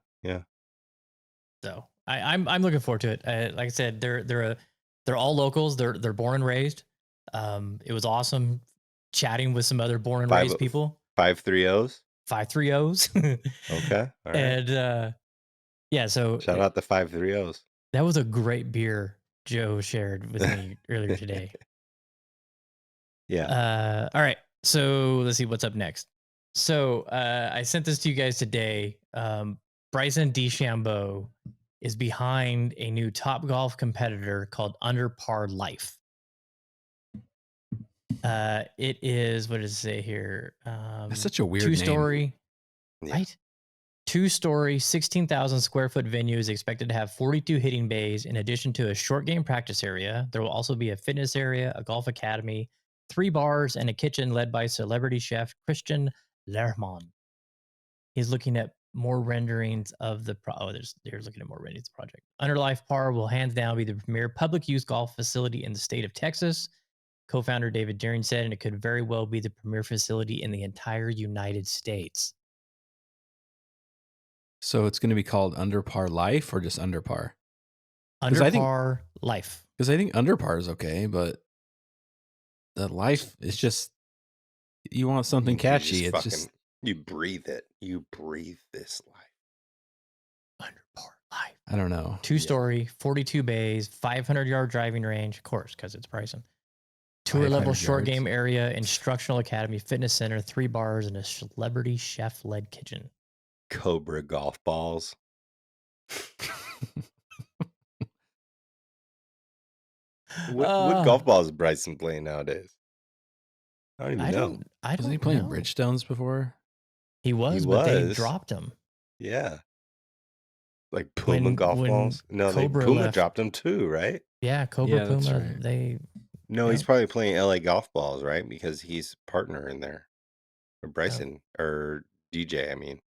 So I'm looking forward to it. Like I said, they're all locals. They're born and raised. It was awesome chatting with some other born and raised people. 530s. 530s. Okay. All right. And yeah, so Shout out the 530s. that was a great beer Joe shared with me earlier today. Yeah. All right. So let's see what's up next. So I sent this to you guys today. Bryson Dechambeau is behind a new Top Golf competitor called Underpar Life. It is, what does it say here? That's such a weird name. 2-story, Yeah. right? 2-story, 16,000 square foot venue is expected to have 42 hitting bays. In addition to a short game practice area, there will also be a fitness area, a golf academy, 3 bars, and a kitchen led by celebrity chef Christian Lerman. He's looking at more renderings of the they're looking at more renderings of the project. Underlife Par will hands down be the premier public use golf facility in the state of Texas. Co-founder David Deering said, and it could very well be the premier facility in the entire United States. So it's going to be called Underpar Life or just Underpar? 'Cause Underpar Life. Because I think Underpar is okay, but the Life is just, you want something catchy. It's just, you breathe it. You breathe this life. Underpar Life. I don't know. 2-story, 42 bays, 500-yard driving range, of course, because it's Bryson. Tour level short game area, instructional academy, fitness center, 3 bars, and a celebrity chef led kitchen. Cobra golf balls. What golf balls is Bryson playing nowadays? I don't even know. Wasn't he playing Bridgestones before? He was, but they dropped him. Yeah. Like Puma golf balls? No, Puma dropped them too, right? Yeah, Cobra Puma. Right. No, he's probably playing LA golf balls, right? Because he's partner in there. Or Bryson or DJ, I mean.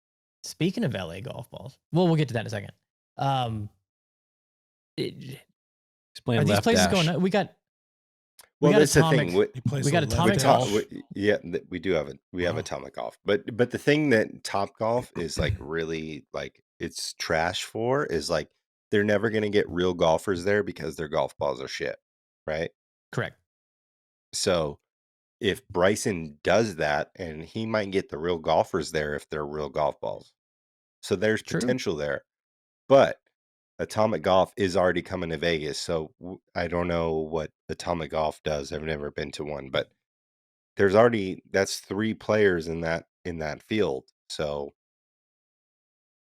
Speaking of LA golf balls, we'll get to that in a second. He's are playing these left places dash. going on? We got that's Atomic. the thing. We got Atomic Golf. Yeah, we do have it. We have Atomic Golf. But the thing that Top Golf is like really like it's trash for is like they're never going to get real golfers there because their golf balls are shit, right? Correct. So if Bryson does that, and he might get the real golfers there if they're real golf balls. So there's potential there. But Atomic Golf is already coming to Vegas. So I don't know what Atomic Golf does. I've never been to one, but that's 3 players in that field. So,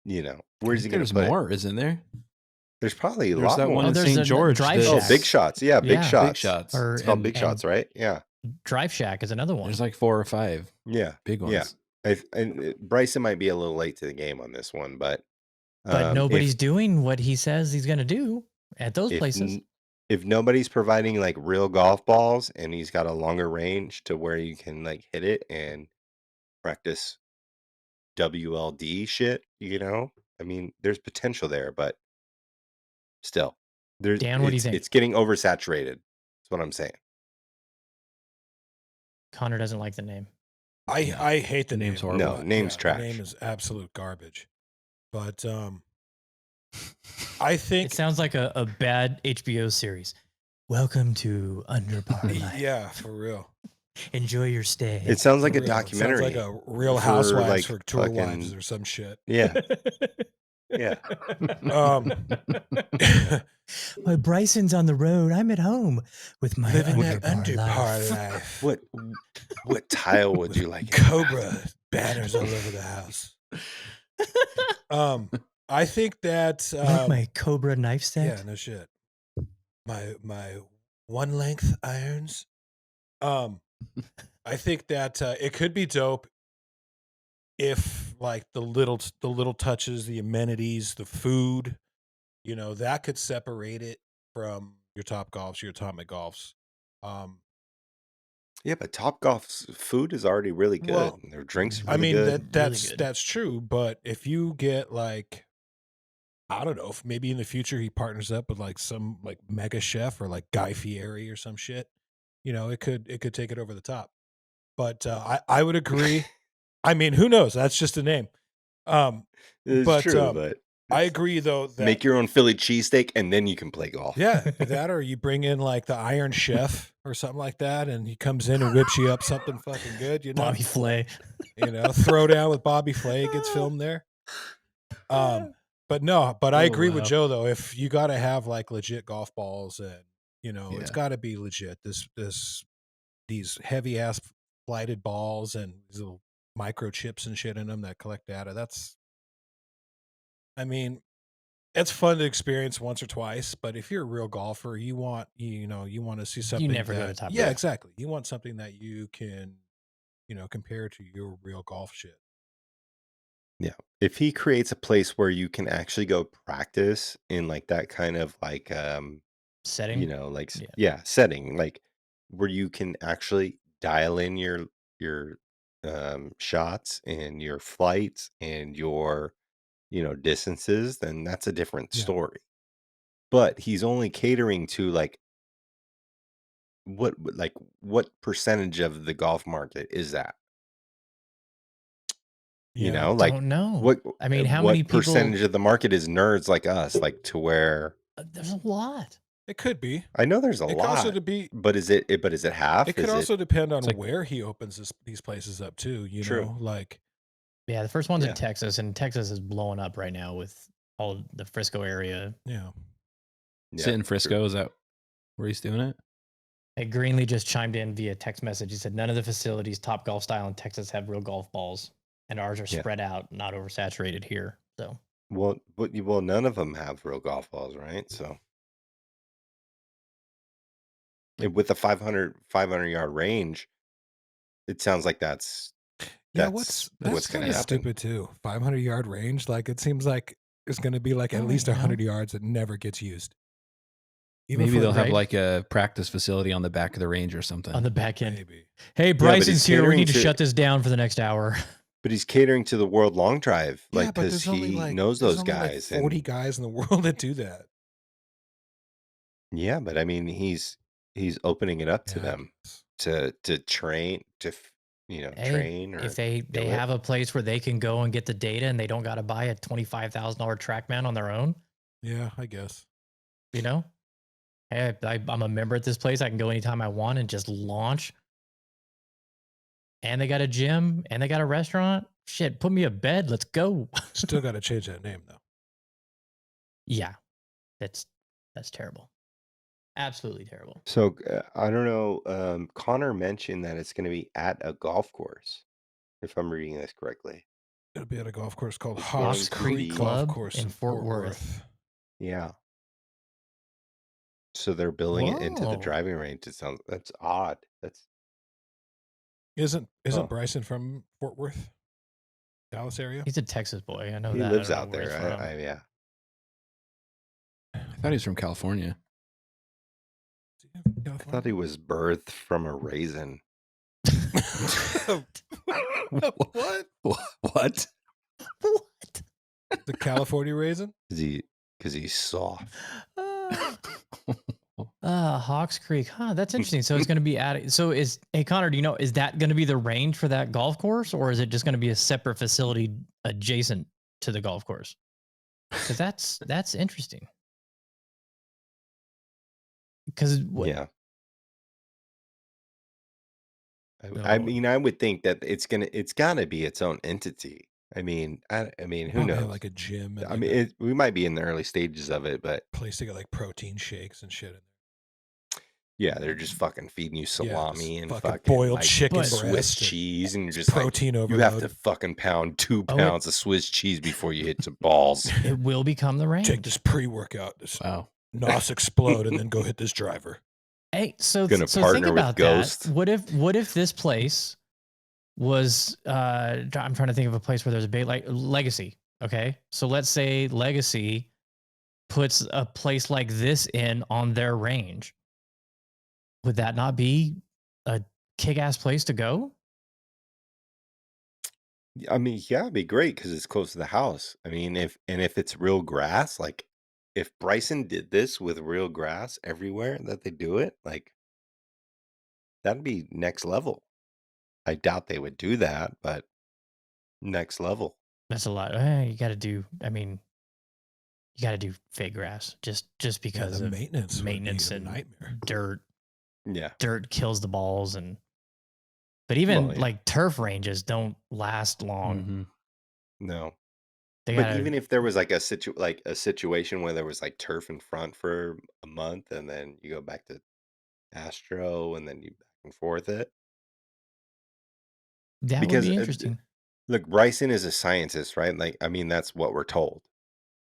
where's he going to put more, isn't there? There's probably a There's lot that more. one in St. George. Big Shots. Yeah, Big Shots. Big Shots. It's called Big Shots, right? Yeah. Drive Shack is another one. There's like 4 or 5. Yeah. Big ones. Yeah. And Bryson might be a little late to the game on this one, but nobody's doing what he says he's going to do at those places. If nobody's providing like real golf balls and he's got a longer range to where you can like hit it and practice WLD shit, I mean, there's potential there, but still, there's Dan, what do you think? it's getting oversaturated. That's what I'm saying. Connor doesn't like the name. I hate the name. name's horrible. No, name's trash. The name is absolute garbage. But I think It sounds like a bad HBO series. Welcome to Underpar Life. yeah, for real. Enjoy your stay. It sounds like For a real. It documentary. sounds like a Real for, Housewives like, for tour fucking- wives or some shit. Yeah, yeah. My Bryson's on the road. I'm at home with my Living Underpar that Underpar life. life. What tile would you like? in your Cobra bathroom? banners all over the house. I think that Like my Cobra knife set. yeah, no shit. My one length irons. I think that it could be dope if like the little touches, the amenities, the food, you know, that could separate it from your Top Golfs, your Atomic Golfs. Yeah, but Top Golf's food is already really good. Well, and their drinks are I really mean good. that's good. that's true, but if you get like I don't know, if maybe in the future he partners up with like some like mega chef or like Guy Fieri or some shit, you know, it could take it over the top. But I would agree. I mean, who knows? That's just a name. It's but, true, but I it's- agree though that make your own Philly cheesesteak and then you can play golf. yeah, that or you bring in like the Iron Chef or something like that, and he comes in and whips you up something fucking good, you know. Bobby Flay. You know, throw down with Bobby Flay gets filmed there. But no, but I Oh, agree with wow. Joe though. If you got to have like legit golf balls, and you know, it's Yeah. got to be legit. These heavy ass flighted balls and these little microchips and shit in them that collect data. That's, I mean, it's fun to experience once or twice. But if you're a real golfer, you want to see something. never go to that- Top Yeah, Golf. exactly. You want something that you can, you know, compare to your real golf shit. Yeah. If he creates a place where you can actually go practice in like that kind of like Setting. you know, like Yeah. setting, like where you can actually dial in your shots and your flights and your, you know, distances, then that's a different Yeah. story. But he's only catering to like what percentage of the golf market is that? You Yeah. know, like Don't know. what I mean, how what many people? percentage of the market is nerds like us, like to where There's a lot. It could be. I know there's a It could also lot, to be. but is it half? It could Is also depend on like- where he opens these places up too. You True. know, like Yeah, the first one's Yeah. in Texas, and Texas is blowing up right now with all the Frisco area. yeah. Yeah, Sit in true. Frisco. Is that where he's doing it? Hey, Greenlee just chimed in via text message. He said none of the facilities Top Golf style in Texas have real golf balls, and ours are Yeah. spread out, not oversaturated here. So Well, none of them have real golf balls, right? So with a 500 yard range, it sounds like that's That's what's going kinda to happen. stupid too. 500-yard range. Like it seems like it's going to be like at Oh, least you know. 100 yards that never gets used. Even Maybe for they'll have right? like a practice facility on the back of the range or something. on the back end. maybe. Hey, but he's Bryson's here. We catering need to to- shut this down for the next hour. But he's catering to the World Long Drive, Yeah, like but because there's only he like knows there's those only like guys. 40 and guys in the world that do that. yeah, but I mean, he's opening it up to Yeah, I them guess. to train Hey, train or if they do it. have a place where they can go and get the data, and they don't got to buy a $25,000 TrackMan on their own, Yeah, I guess. you know. Hey, I'm a member at this place. I can go anytime I want and just launch. And they got a gym, and they got a restaurant. Shit, put me a bed. Let's go. Still got to change that name though. Yeah, that's terrible. Absolutely terrible. So I don't know. Connor mentioned that it's going to be at a golf course, if I'm reading this correctly. It'll be at a golf course called It's Hawks going to Creek be- Golf Club Course in Fort Worth. Yeah. So they're building it into the Whoa. driving range. That's odd. That's Isn't Huh. Bryson from Fort Worth, Dallas area? He's a Texas boy. I know he that. I lives don't know out where he's there. from. Yeah. I thought he was from California. I thought he was birthed from a raisin. What? What? What? The California raisin? Because he's soft. Hawks Creek. Huh, that's interesting. So it's going to be added. So hey, Connor, do you know, is that going to be the range for that golf course, or is it just going to be a separate facility adjacent to the golf course? Because that's interesting. Because Yeah. I mean, I would think that it's gotta be its own entity. I mean, who Probably have knows? like a gym and I like mean, we might be in the early stages of it, but a place to get like protein shakes and shit. yeah, they're just fucking feeding you Yeah, salami and fucking fucking boiled like chicken Swiss breast. cheese, and you're just like, Protein you have to overload. fucking pound 2 Oh, pounds of Swiss cheese before you hit some balls. it will become the range. Take this pre-workout, this Wow. nos explode, and then go hit this driver. Hey, so Gonna think partner with about Ghost. that. What if this place was I'm trying to think of a place where there's a big like Legacy. Okay. So let's say Legacy puts a place like this in on their range. Would that not be a kick-ass place to go? I mean, yeah, it'd be great because it's close to the house. I mean, if it's real grass, like if Bryson did this with real grass everywhere that they do it, like that'd be next level. I doubt they would do that, but next level. That's a lot. You got to do. I mean, you got to do fake grass just because the of maintenance would be a and nightmare. dirt. Yeah. Dirt kills the balls, but even Well, yeah. like turf ranges don't last long. Mhm. No. They But gotta, even if there was like a situation where there was like turf in front for a month and then you go back to Astro and then you back and forth it. that would Because be interesting. look, Bryson is a scientist, right? Like, I mean, that's what we're told.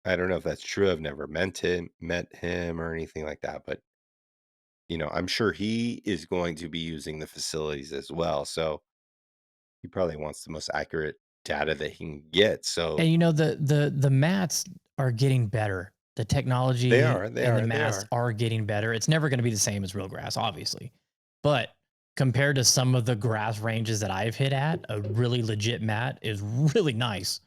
I don't know if that's true. I've never met him or anything like that, but I'm sure he is going to be using the facilities as well. So he probably wants the most accurate data that he can get. So And the mats are getting better. The technology they and the are. mats are getting better. It's never going to be the same as real grass, obviously, but compared to some of the grass ranges that I've hit at, a really legit mat is really nice.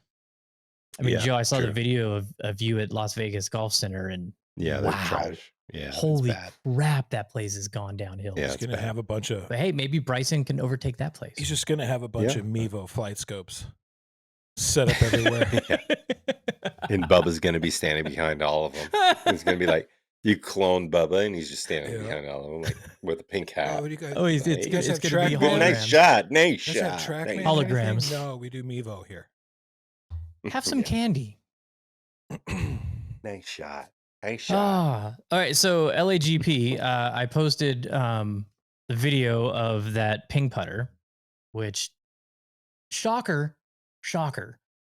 I mean, Yeah, Joe, I saw the true. video of you at Las Vegas Golf Center, and Yeah, they're wow, trash. Yeah, that's holy bad. crap, that place has gone downhill. Yeah, He's it's gonna bad. have a bunch of. But hey, maybe Bryson can overtake that place. He's just gonna have a bunch Yeah. of Mevo flight scopes set up everywhere. Yeah. And Bubba's gonna be standing behind all of them. It's gonna be like you clone Bubba, and he's just standing Yeah. behind all of them, like with a pink hat. Oh, do you guys? Oh, you it's guys gonna have be TrackMan? Good, nice holograms. shot, nice You guys have shot. TrackMan Thank or you. anything? Holograms. No, we do Mevo here. Have some Yeah. candy. Nice shot. Nice shot. All right. So LAGP, I posted the video of that ping putter, which shocker,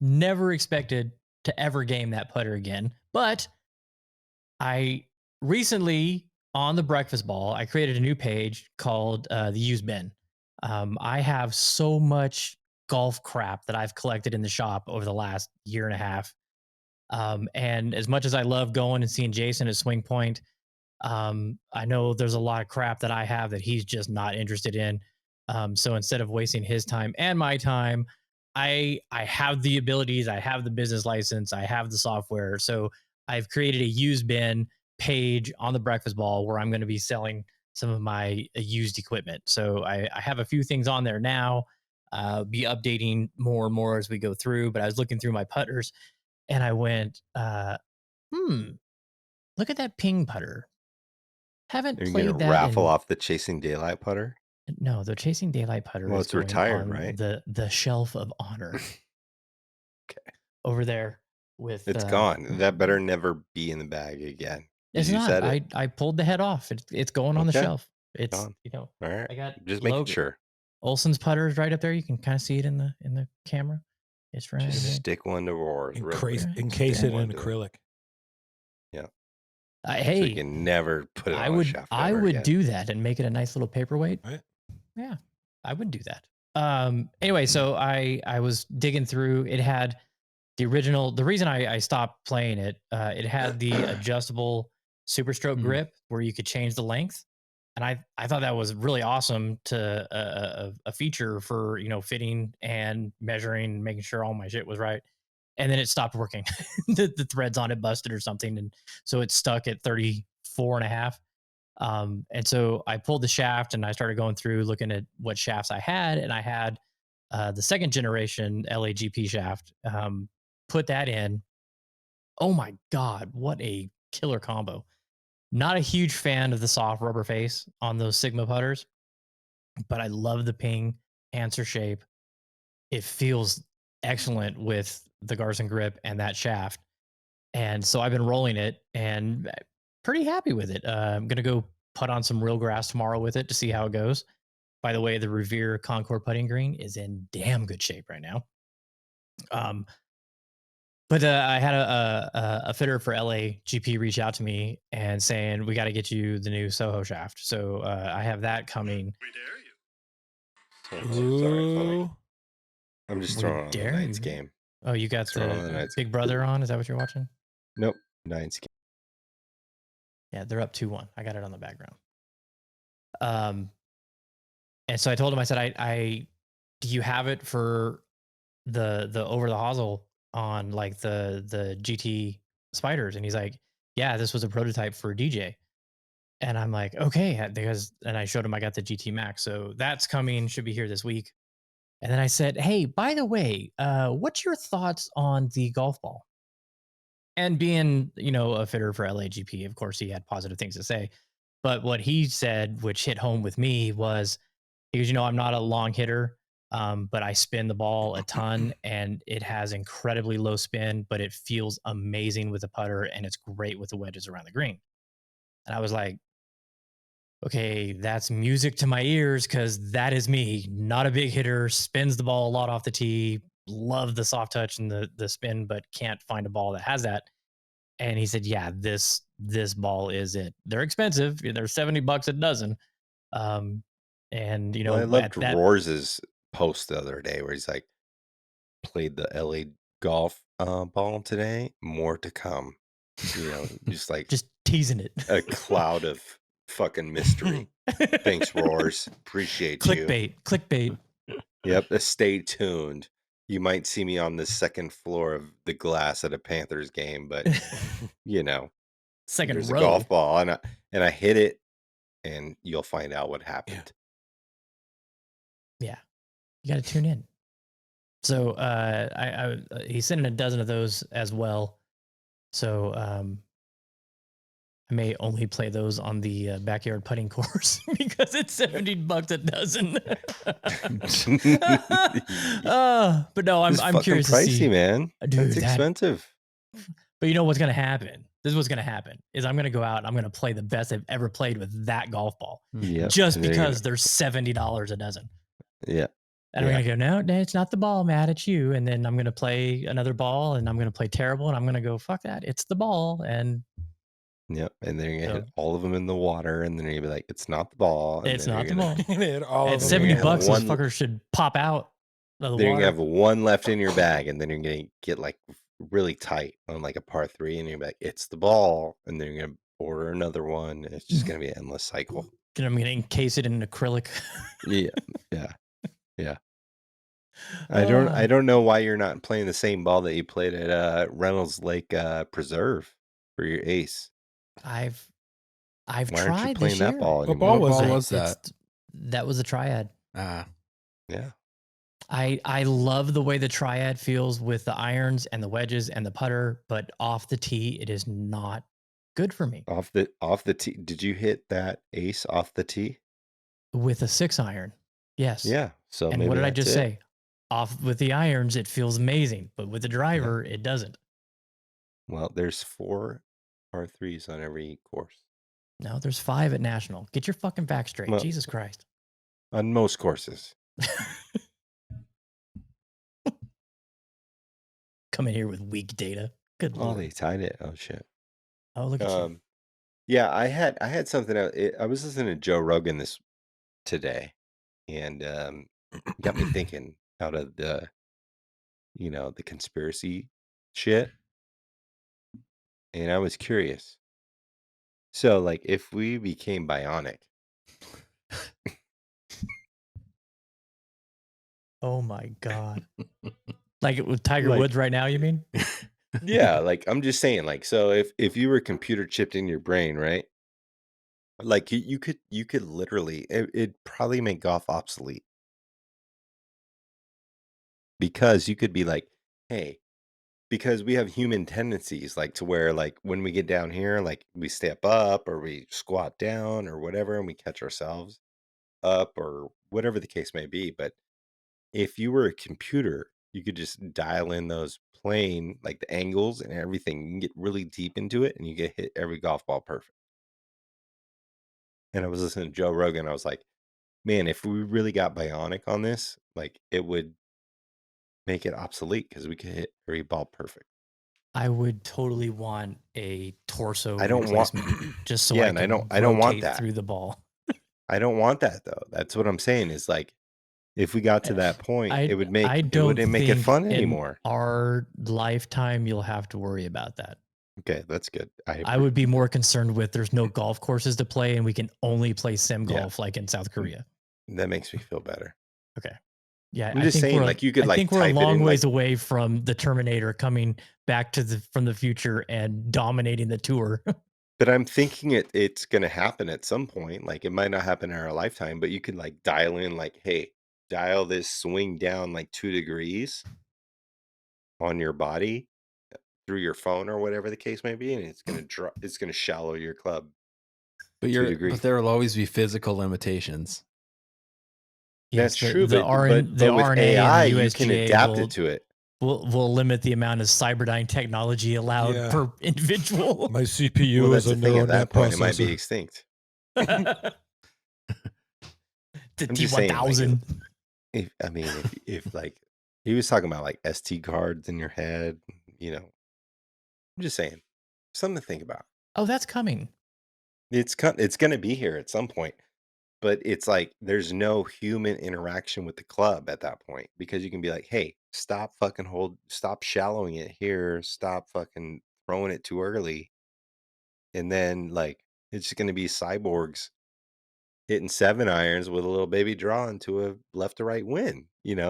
never expected to ever game that putter again. But I recently on the Breakfast Ball, I created a new page called the Use Bin. I have so much golf crap that I've collected in the shop over the last year and a half. And as much as I love going and seeing Jason at Swing Point, I know there's a lot of crap that I have that he's just not interested in. So instead of wasting his time and my time, I have the abilities, I have the business license, I have the software. So I've created a used bin page on the Breakfast Ball where I'm going to be selling some of my used equipment. So I have a few things on there now. Be updating more and more as we go through. But I was looking through my putters and I went, look at that ping putter. Haven't Are you played gonna that raffle off the Chasing Daylight putter? No, the Chasing Daylight putter Well, is it's going retired, on right? the shelf of honor. Okay. Over there with It's gone. That better never be in the bag again. It's You not. said it. I pulled the head off. It's going on the Okay. shelf. It's Gone. All right. I got Just making logo. sure. Olsen's putter is right up there. You can kind of see it in the camera. It's right Just there. stick one to Roars. real quick. Encase it in One to acrylic. Yeah. So Hey, you can never put it I on a would shelf. I ever would again. do that and make it a nice little paperweight. Right. Yeah, I would do that. Anyway, so I was digging through. It had the original. The reason I stopped playing it, it had the adjustable Super Stroke grip where you could change the length, and I thought that was really awesome to a feature for fitting and measuring, making sure all my shit was right. and then it stopped working. The threads on it busted or something, and so it's stuck at 34 and a half. And so I pulled the shaft and I started going through looking at what shafts I had, and I had the second generation LAGP shaft. Put that in. Oh my God, what a killer combo. Not a huge fan of the soft rubber face on those Sigma putters, but I love the ping answer shape. It feels excellent with the Garson grip and that shaft. And so I've been rolling it and pretty happy with it. I'm going to go putt on some real grass tomorrow with it to see how it goes. By the way, the Revere Concord putting green is in damn good shape right now. But I had a fitter for LAGP reach out to me and saying, we got to get you the new Soho shaft. So I have that coming. Sorry, hold on. I'm just We throwing on the dare Knights you. game. Oh, you got Throwing on the the Knights Big Brother on? Is that what you're watching? Nope, Knights game. Yeah, they're up 2-1. I got it on the background. And so I told him, I said, I do you have it for the over the hosel on like the GT spiders? And he's like, yeah, this was a prototype for DJ. And I'm like, okay, and I showed him I got the GT Max. So that's coming, should be here this week. And then I said, hey, by the way, what's your thoughts on the golf ball? And being, a fitter for LAGP, of course, he had positive things to say. But what he said, which hit home with me, was he goes, I'm not a long hitter, but I spin the ball a ton and it has incredibly low spin, but it feels amazing with the putter and it's great with the wedges around the green. And I was like, okay, that's music to my ears because that is me. Not a big hitter, spins the ball a lot off the tee, love the soft touch and the spin, but can't find a ball that has that. And he said, yeah, this ball is it. They're expensive. They're $70 a dozen. And Well, I loved at that, Roars's post the other day where he's like, played the LA golf ball today. More to come. Just like just teasing it. a cloud of fucking mystery. Thanks, Roars. Appreciate you. Clickbait. Yep. Stay tuned. You might see me on the second floor of the glass at a Panthers game, but Second there's row. a golf ball and I hit it, and you'll find out what happened. Yeah, you got to tune in. So he sent in a dozen of those as well. So I may only play those on the backyard putting course because it's $70 a dozen. But no, I'm curious pricey, to see, man. Dude, That's expensive. But you know what's going to happen? This is what's going to happen is I'm going to go out and I'm going to play the best I've ever played with that golf ball. Yep. Just because they're $70 a dozen. Yeah. And I'm going to go, no, it's not the ball, Matt, it's you. And then I'm going to play another ball and I'm going to play terrible. And I'm going to go, fuck that. It's the ball. And yep. And then you're going to hit all of them in the water. And then you're going to be like, it's not the ball. And it's not the ball. At $70, those fuckers should pop out of the water. Then you're going to have one left in your bag. And then you're going to get like really tight on like a par 3. And you're going to be like, it's the ball. And then you're going to order another one. It's just going to be an endless cycle. And I'm going to encase it in an acrylic. Yeah. I don't know why you're not playing the same ball that you played at Reynolds Lake Preserve for your ace. I've Why tried aren't you playing this that year. ball What anymore? ball was What it? was that? That was a triad. Yeah. I love the way the triad feels with the irons and the wedges and the putter, but off the tee, it is not good for me. Off the tee. Did you hit that ace off the tee? With a 6-iron. Yes. Yeah. So and maybe what did I that's just it. say? Off with the irons, it feels amazing, but with the driver, it doesn't. Well, there's 4 par 3s on every course. No, there's 5 at National. Get your fucking back straight. Well, Jesus Christ. On most courses. Come in here with weak data. Good Oh, lord. they tied it. Oh shit. Oh, look at you. Yeah, I had something out. I was listening to Joe Rogan today, and got me thinking out of the the conspiracy shit, and I was curious. So, like, if we became bionic, Oh my God. Like with Tiger Like, Woods right now, you mean? yeah, like I'm just saying, like, so if you were computer chipped in your brain, right? Like you could literally it'd probably make golf obsolete because you could be like, hey, because we have human tendencies, like to where like when we get down here, like we step up or we squat down or whatever, and we catch ourselves up or whatever the case may be. But if you were a computer, you could just dial in those plane, like the angles and everything. You can get really deep into it and you get hit every golf ball perfect. And I was listening to Joe Rogan. I was like, man, if we really got bionic on this, like it would make it obsolete because we could hit every ball perfect. I would totally want a torso I don't want, replacement just so yeah, I and could I don't want rotate that. through the ball. I don't want that though. That's what I'm saying is like, if we got to that point, I I it don't wouldn't make it think fun in anymore. our lifetime you'll have to worry about that. Okay, that's good. I would be more concerned with there's no golf courses to play and we can only play sim Yeah. golf like in South Korea. That makes me feel better. Okay. Yeah, I'm just saying, like you could I like think we're a type it long in, ways like, away from the Terminator coming back from the future and dominating the tour. but I'm thinking it's gonna happen at some point. Like it might not happen in our lifetime, but you could like dial in, like, hey, dial this swing down like 2 degrees on your body through your phone or whatever the case may be, and it's gonna drop. It's gonna shallow your club But 2 degrees. there will always be physical limitations. That's Yes, true, the but with RNA and AI, the you can USGA adapt it to it. will limit the amount of Cyberdyne technology allowed Yeah. per individual. My CPU Well, is that's a the thing. At neural that net point, it might be processor. extinct. The I'm just saying, like, T1000. if like he was talking about like SD cards in your head, I'm just saying, something to think about. Oh, that's coming. It's going to be here at some point, but it's like there's no human interaction with the club at that point because you can be like, hey, stop shallowing it here, stop fucking throwing it too early, and then like it's just going to be cyborgs hitting 7-irons with a little baby draw into a left to right win. It's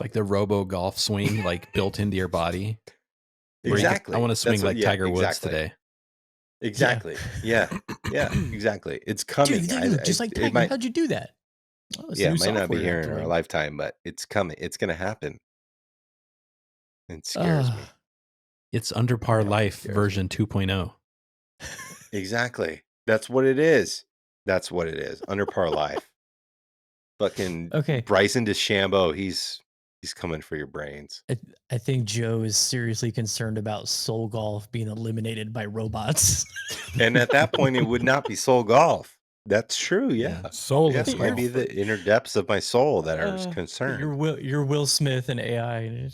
like the robo golf swing, like built into your body. Where Exactly. I want to swing That's what. like Yeah. Tiger Woods Exactly. today. Exactly. Yeah. Yeah. Exactly. It's coming. Just like It Tiger. might. How'd you do that? Oh, it's Yeah. new It might not be software here in our deployed. lifetime, but it's coming. It's going to happen. It scares me. It's Underpar Yeah, Life scares version 2.0. Exactly. That's what it is. That's what it is. Underpar Life. Fucking Okay. Bryson DeChambeau. He's coming for your brains. I think Joe is seriously concerned about soul golf being eliminated by robots. And at that point, it would not be soul golf. That's true. Yeah. Soulless Yes, might be golf. the inner depths of my soul that are You're concerned. You're Will Smith and AI.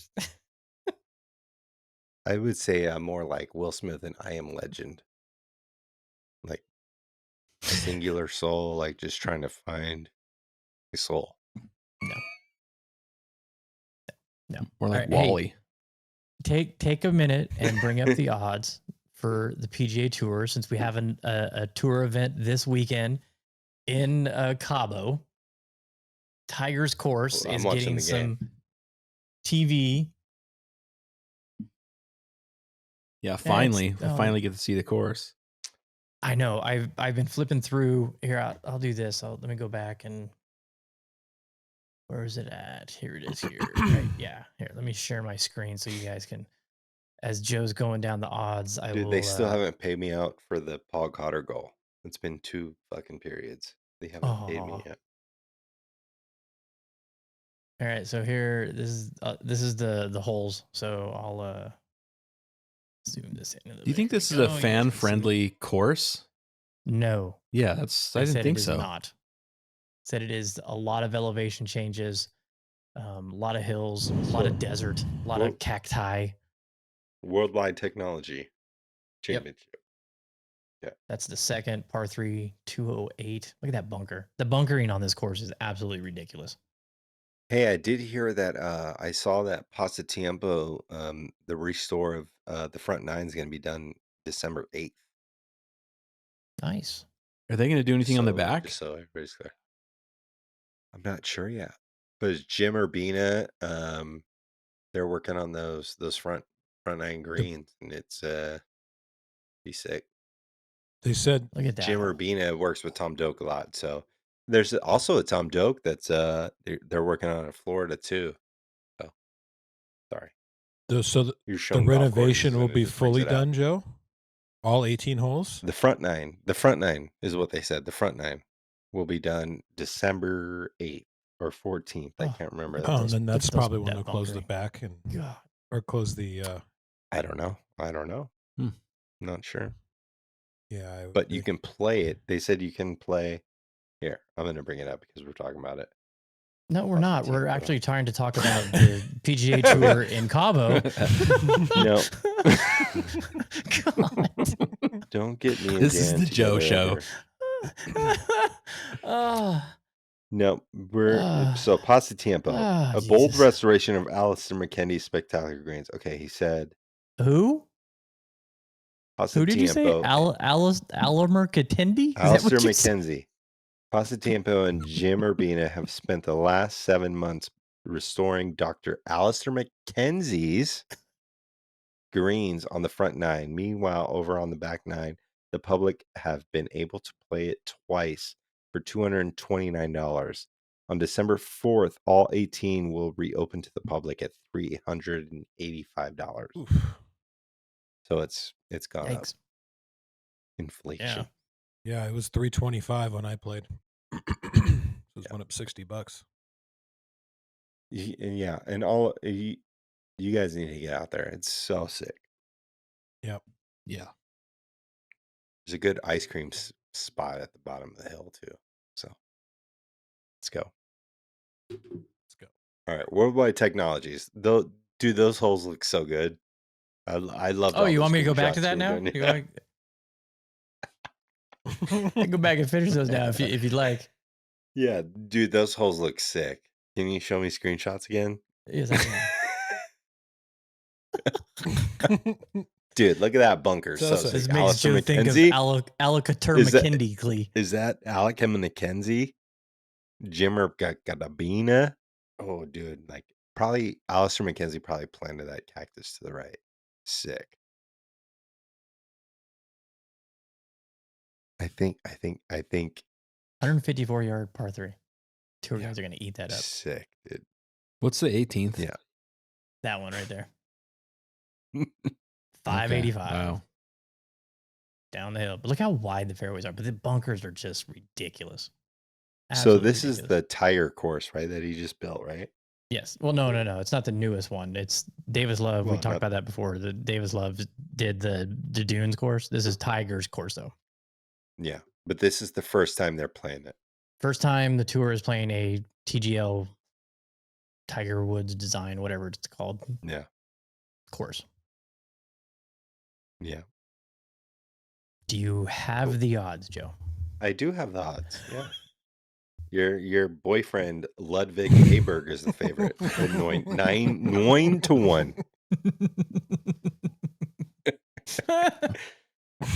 I would say I'm more like Will Smith and I Am Legend. Like singular soul, like just trying to find a soul. No. More like All right, hey, Wally. take a minute and bring up the odds for the PGA Tour since we have a tour event this weekend in Cabo. Tiger's course I'm is watching getting the game. some TV. Yeah, finally, oh. we finally get to see the course. I know. I've been flipping through here. I'll do this. Let me go back and where is it at? Here it is. Here, right? Yeah. Here, let me share my screen so you guys can. As Joe's going down the odds, Dude, they still haven't paid me out for the Paul Cotter goal. It's been 2 fucking periods. They haven't paid me yet. All right, so here this is the holes. So I'll zoom this in. Do you think this is a fan-friendly course? No. Yeah, I didn't think so. Not. Said it is a lot of elevation changes, a lot of hills, a lot of desert, a lot of cacti. Worldwide Technology Championship. Yeah. That's the second par 3, 208. Look at that bunker. The bunkering on this course is absolutely ridiculous. Hey, I did hear that I saw that Pasatiempo, the restore of the front nine is going to be done December 8th. Nice. Are they going to do anything on the back? Just so everybody's clear. I'm not sure yet. But it's Jim Urbina. They're working on those front nine The, greens, and it's be sick. they said Look at that. Jim Urbina works with Tom Doak a lot, so there's also a Tom Doak that's they're working on in Florida too. So sorry, the you're showing golf renovation courses will and it be just brings fully it out. done, Joe. All 18 holes. The front nine is what they said. The front nine will be done December 8th or 14th. I Oh, can't remember. look Oh, at and those- then look that's at those- probably when that they'll close the bunkering. back and God. or close the. I don't know. Hmm. Not sure. Yeah, But you can play it. They said you can play. Here, I'm going to bring it up because we're talking about it. No, we're not. We're Pasatiempo. actually trying to talk about the PGA Tour in Cabo. No. God. Don't get me and This is Dan the Joe together show. ever. Ah, No, we're so Pasatiempo, a bold Jesus. restoration of Alistair McKendy's spectacular greens. Okay, he said Who? Who did you say? Pasatiempo, Alimer Katendi? Is that Alistair what you said? McKenzie, Pasatiempo, and Jim Urbina have spent the last 7 months restoring Dr. Alistair McKenzie's greens on the front nine. Meanwhile, over on the back nine, the public have been able to play it twice for $229. On December 4th, all 18 will reopen to the public at $385. Oof. So it's gone up. Yikes. Inflation. Yeah, it was 325 when I played. So it went up $60. Yeah, and all you guys need to get out there. It's so sick. Yep. Yeah. There's a good ice cream spot at the bottom of the hill too. So let's go. Let's go. All right, Worldwide Technologies. Though, dude, those holes look so good. I love. Oh, you want me to go back to that now? You want me- I can go back and finish those now if you'd like. Yeah, dude, those holes look sick. Can you show me screenshots again? Yes, I can. Dude, look at that bunker. So So sick. This sick. makes Alistair Joe think of McKenzie. Alakatur Is that- McKindy. Is that Alec McKenzie? Jimmer Gadabina? Oh, dude, like probably Alistair McKenzie probably planted that cactus to the right. Sick. I think 154-yard par 3. Tour Yeah. guys are going to eat that up. sick, dude. What's the 18th? Yeah. That one right there. Okay. 585 Wow. down the hill. But look how wide the fairways are. But the bunkers are just ridiculous. So Absolutely this is ridiculous. the tire course, right? That he just built, right? Yes. Well, no. It's not the newest one. It's Davis Love. We Well, talked not- about that before. The Davis Love did the Dunes course. This is Tiger's course, though. Yeah, but this is the first time they're playing it. First time the tour is playing a TGL Tiger Woods design, whatever it's called, Yeah, course. yeah. Do you have the odds, Joe? I do have the odds. Yeah. Your boyfriend Ludwig Aberg is the favorite. At 9 to 1.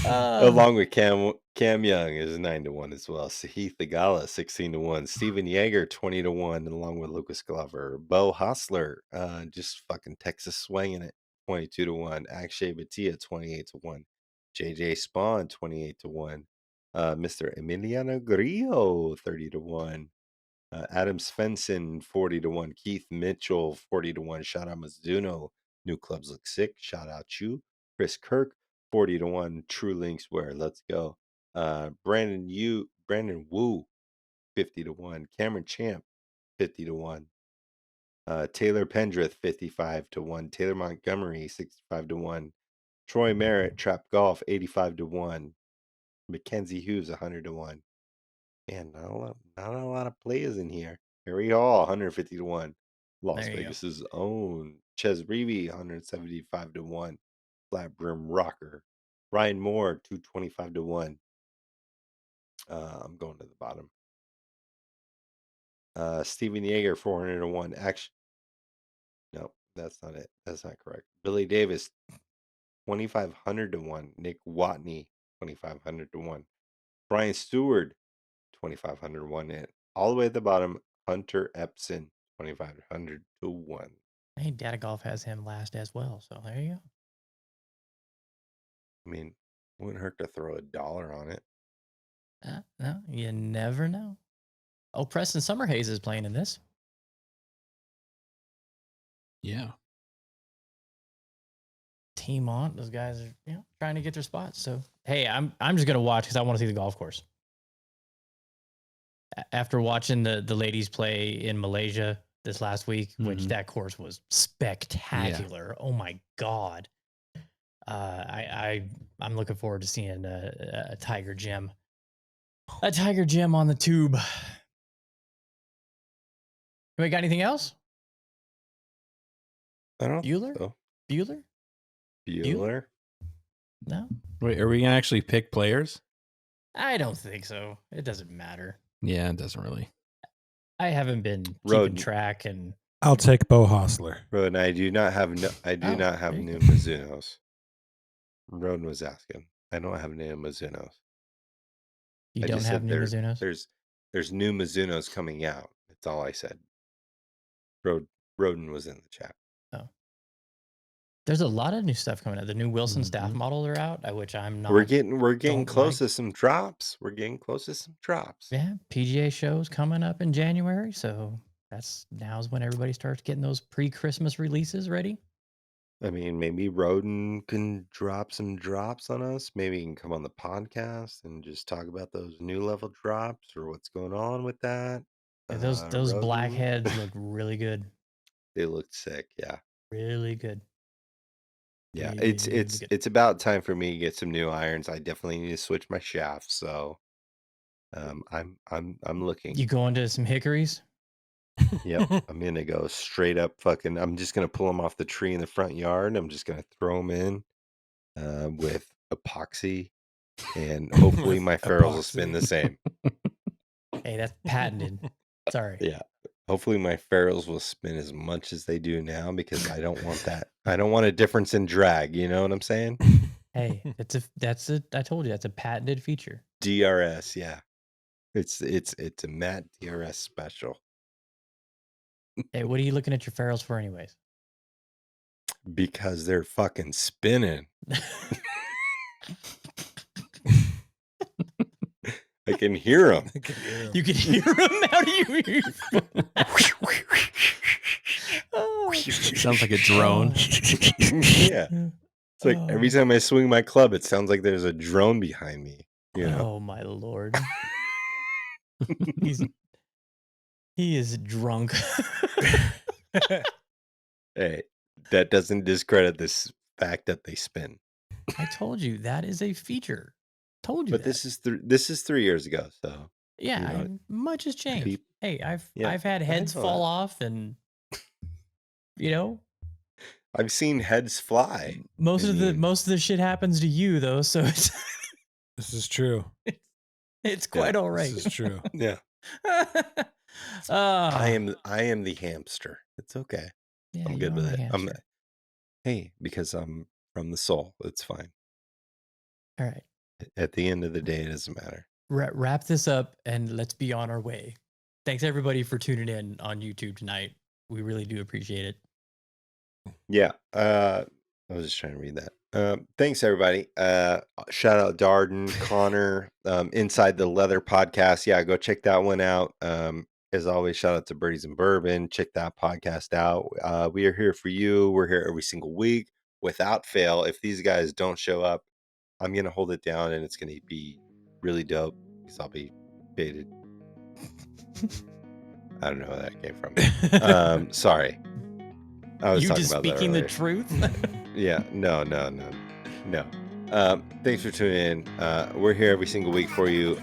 Along with Cam Young is 9 to 1 as well. Sahith Theegala 16 to 1. Steven Yeager 20 to 1, along with Lucas Glover. Bo Hostler, just fucking Texas swinging it 22 to 1. Akshay Bhatia 28 to 1. JJ Spawn 28 to 1. Mr. Emiliano Grillo 30 to 1. Adam Svensson 40 to 1. Keith Mitchell 40 to 1. Shout out Mizuno. New clubs look sick. Shout out you. Chris Kirk 40 to 1. True Links Wear. Let's go. Brandon Wu 50 to 1. Cameron Champ 50 to 1. Taylor Pendrith 55 to 1. Taylor Montgomery 65 to 1. Troy Merritt Trap Golf 85 to 1. Mackenzie Hughes 100 to 1. And not a lot of players in here. Harry Hall 150 to 1. Las There you go. Vegas's own Ches Reavy 175 to 1. Flat Brim Rocker. Ryan Moore 225 to 1. I'm going to the bottom. Steven Yeager 400 to 1. Actually, no, that's not it. That's not correct. Billy Davis 2,500 to 1. Nick Watney 2,500 to 1. Brian Stewart 2,500 to 1. And all the way at the bottom, Hunter Epson 2,500 to 1. Hey, Data Golf has him last as well. So there you go. I mean, wouldn't hurt to throw $1 on it. No, you never know. Oh, Preston Summerhaze is playing in this. Yeah. Team on. Those guys are trying to get their spots. So hey, I'm just gonna watch because I want to see the golf course. After watching the ladies play in Malaysia this last week, which that course was spectacular. Yeah. Oh my god. I'm looking forward to seeing a Tiger Gem. A Tiger Gem on the tube. We got anything else? I don't Bueller? think so. Bueller? No. Wait, are we gonna actually pick players? I don't think so. It doesn't matter. Yeah, it doesn't really. I haven't been keeping track, and I'll take Bo Hostler. Roden, I do not have new Mizunos. Roden was asking. I don't have new Mizunos. You don't have new Mizunos? There's new Mizunos coming out. That's all I said. Roden was in the chat. Oh. There's a lot of new stuff coming out. The new Wilson staff models are out, which I'm not. We're getting close to some drops. Yeah, PGA shows coming up in January, so now's when everybody starts getting those pre-Christmas releases ready. I mean, maybe Roden can drop some drops on us. Maybe he can come on the podcast and just talk about those new level drops or what's going on with that. Yeah, those blackheads look really good. They look sick, yeah. Really good. Yeah, it's about time for me to get some new irons. I definitely need to switch my shaft, so I'm looking. You going to some hickories? Yep, I'm gonna go straight up fucking. I'm just gonna pull them off the tree in the front yard. I'm just gonna throw them in with epoxy, and hopefully my ferrules will spin the same. Hey, that's patented. Sorry. Yeah. Hopefully my ferrules will spin as much as they do now because I don't want that. I don't want a difference in drag. You know what I'm saying? Hey, I told you that's a patented feature. DRS, yeah. It's a matte DRS special. Hey, what are you looking at your ferrules for anyways? Because they're fucking spinning. I can hear them. You can hear them? How do you hear them? Sounds like a drone. Yeah. It's like every time I swing my club, it sounds like there's a drone behind me. You know? Oh my lord. He is drunk. Hey, that doesn't discredit this fact that they spin. I told you that is a feature. Told you. But that. this is 3 years ago, so yeah, much has changed. Hey, I've had heads fall off, and I've seen heads fly. Most of the shit happens to you though, so it's this is true. It's quite all right. This is true. Yeah. I am the hamster. It's okay. Yeah, I'm good with it. Hey, because I'm from the soul. It's fine. All right. At the end of the day, it doesn't matter. Wrap this up and let's be on our way. Thanks everybody for tuning in on YouTube tonight. We really do appreciate it. Yeah. I was just trying to read that. Thanks everybody. Shout out Darden, Connor, Inside the Leather podcast. Yeah, go check that one out. As always, shout out to Birdies and Bourbon. Check that podcast out. We are here for you. We're here every single week without fail. If these guys don't show up, I'm going to hold it down and it's going to be really dope because I'll be baited. I don't know where that came from. Sorry. I was you talking just about speaking that the truth? Yeah. No. Thanks for tuning in. We're here every single week for you.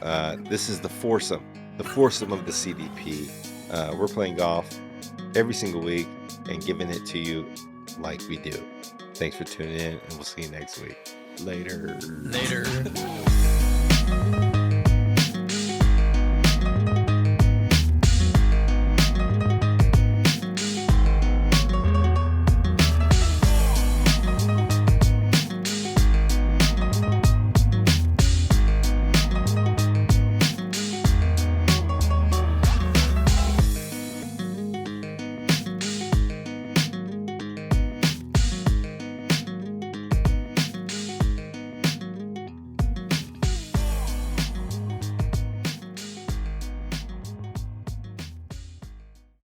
This is the foursome of the CDP. We're playing golf every single week and giving it to you like we do. Thanks for tuning in, and we'll see you next week. Later.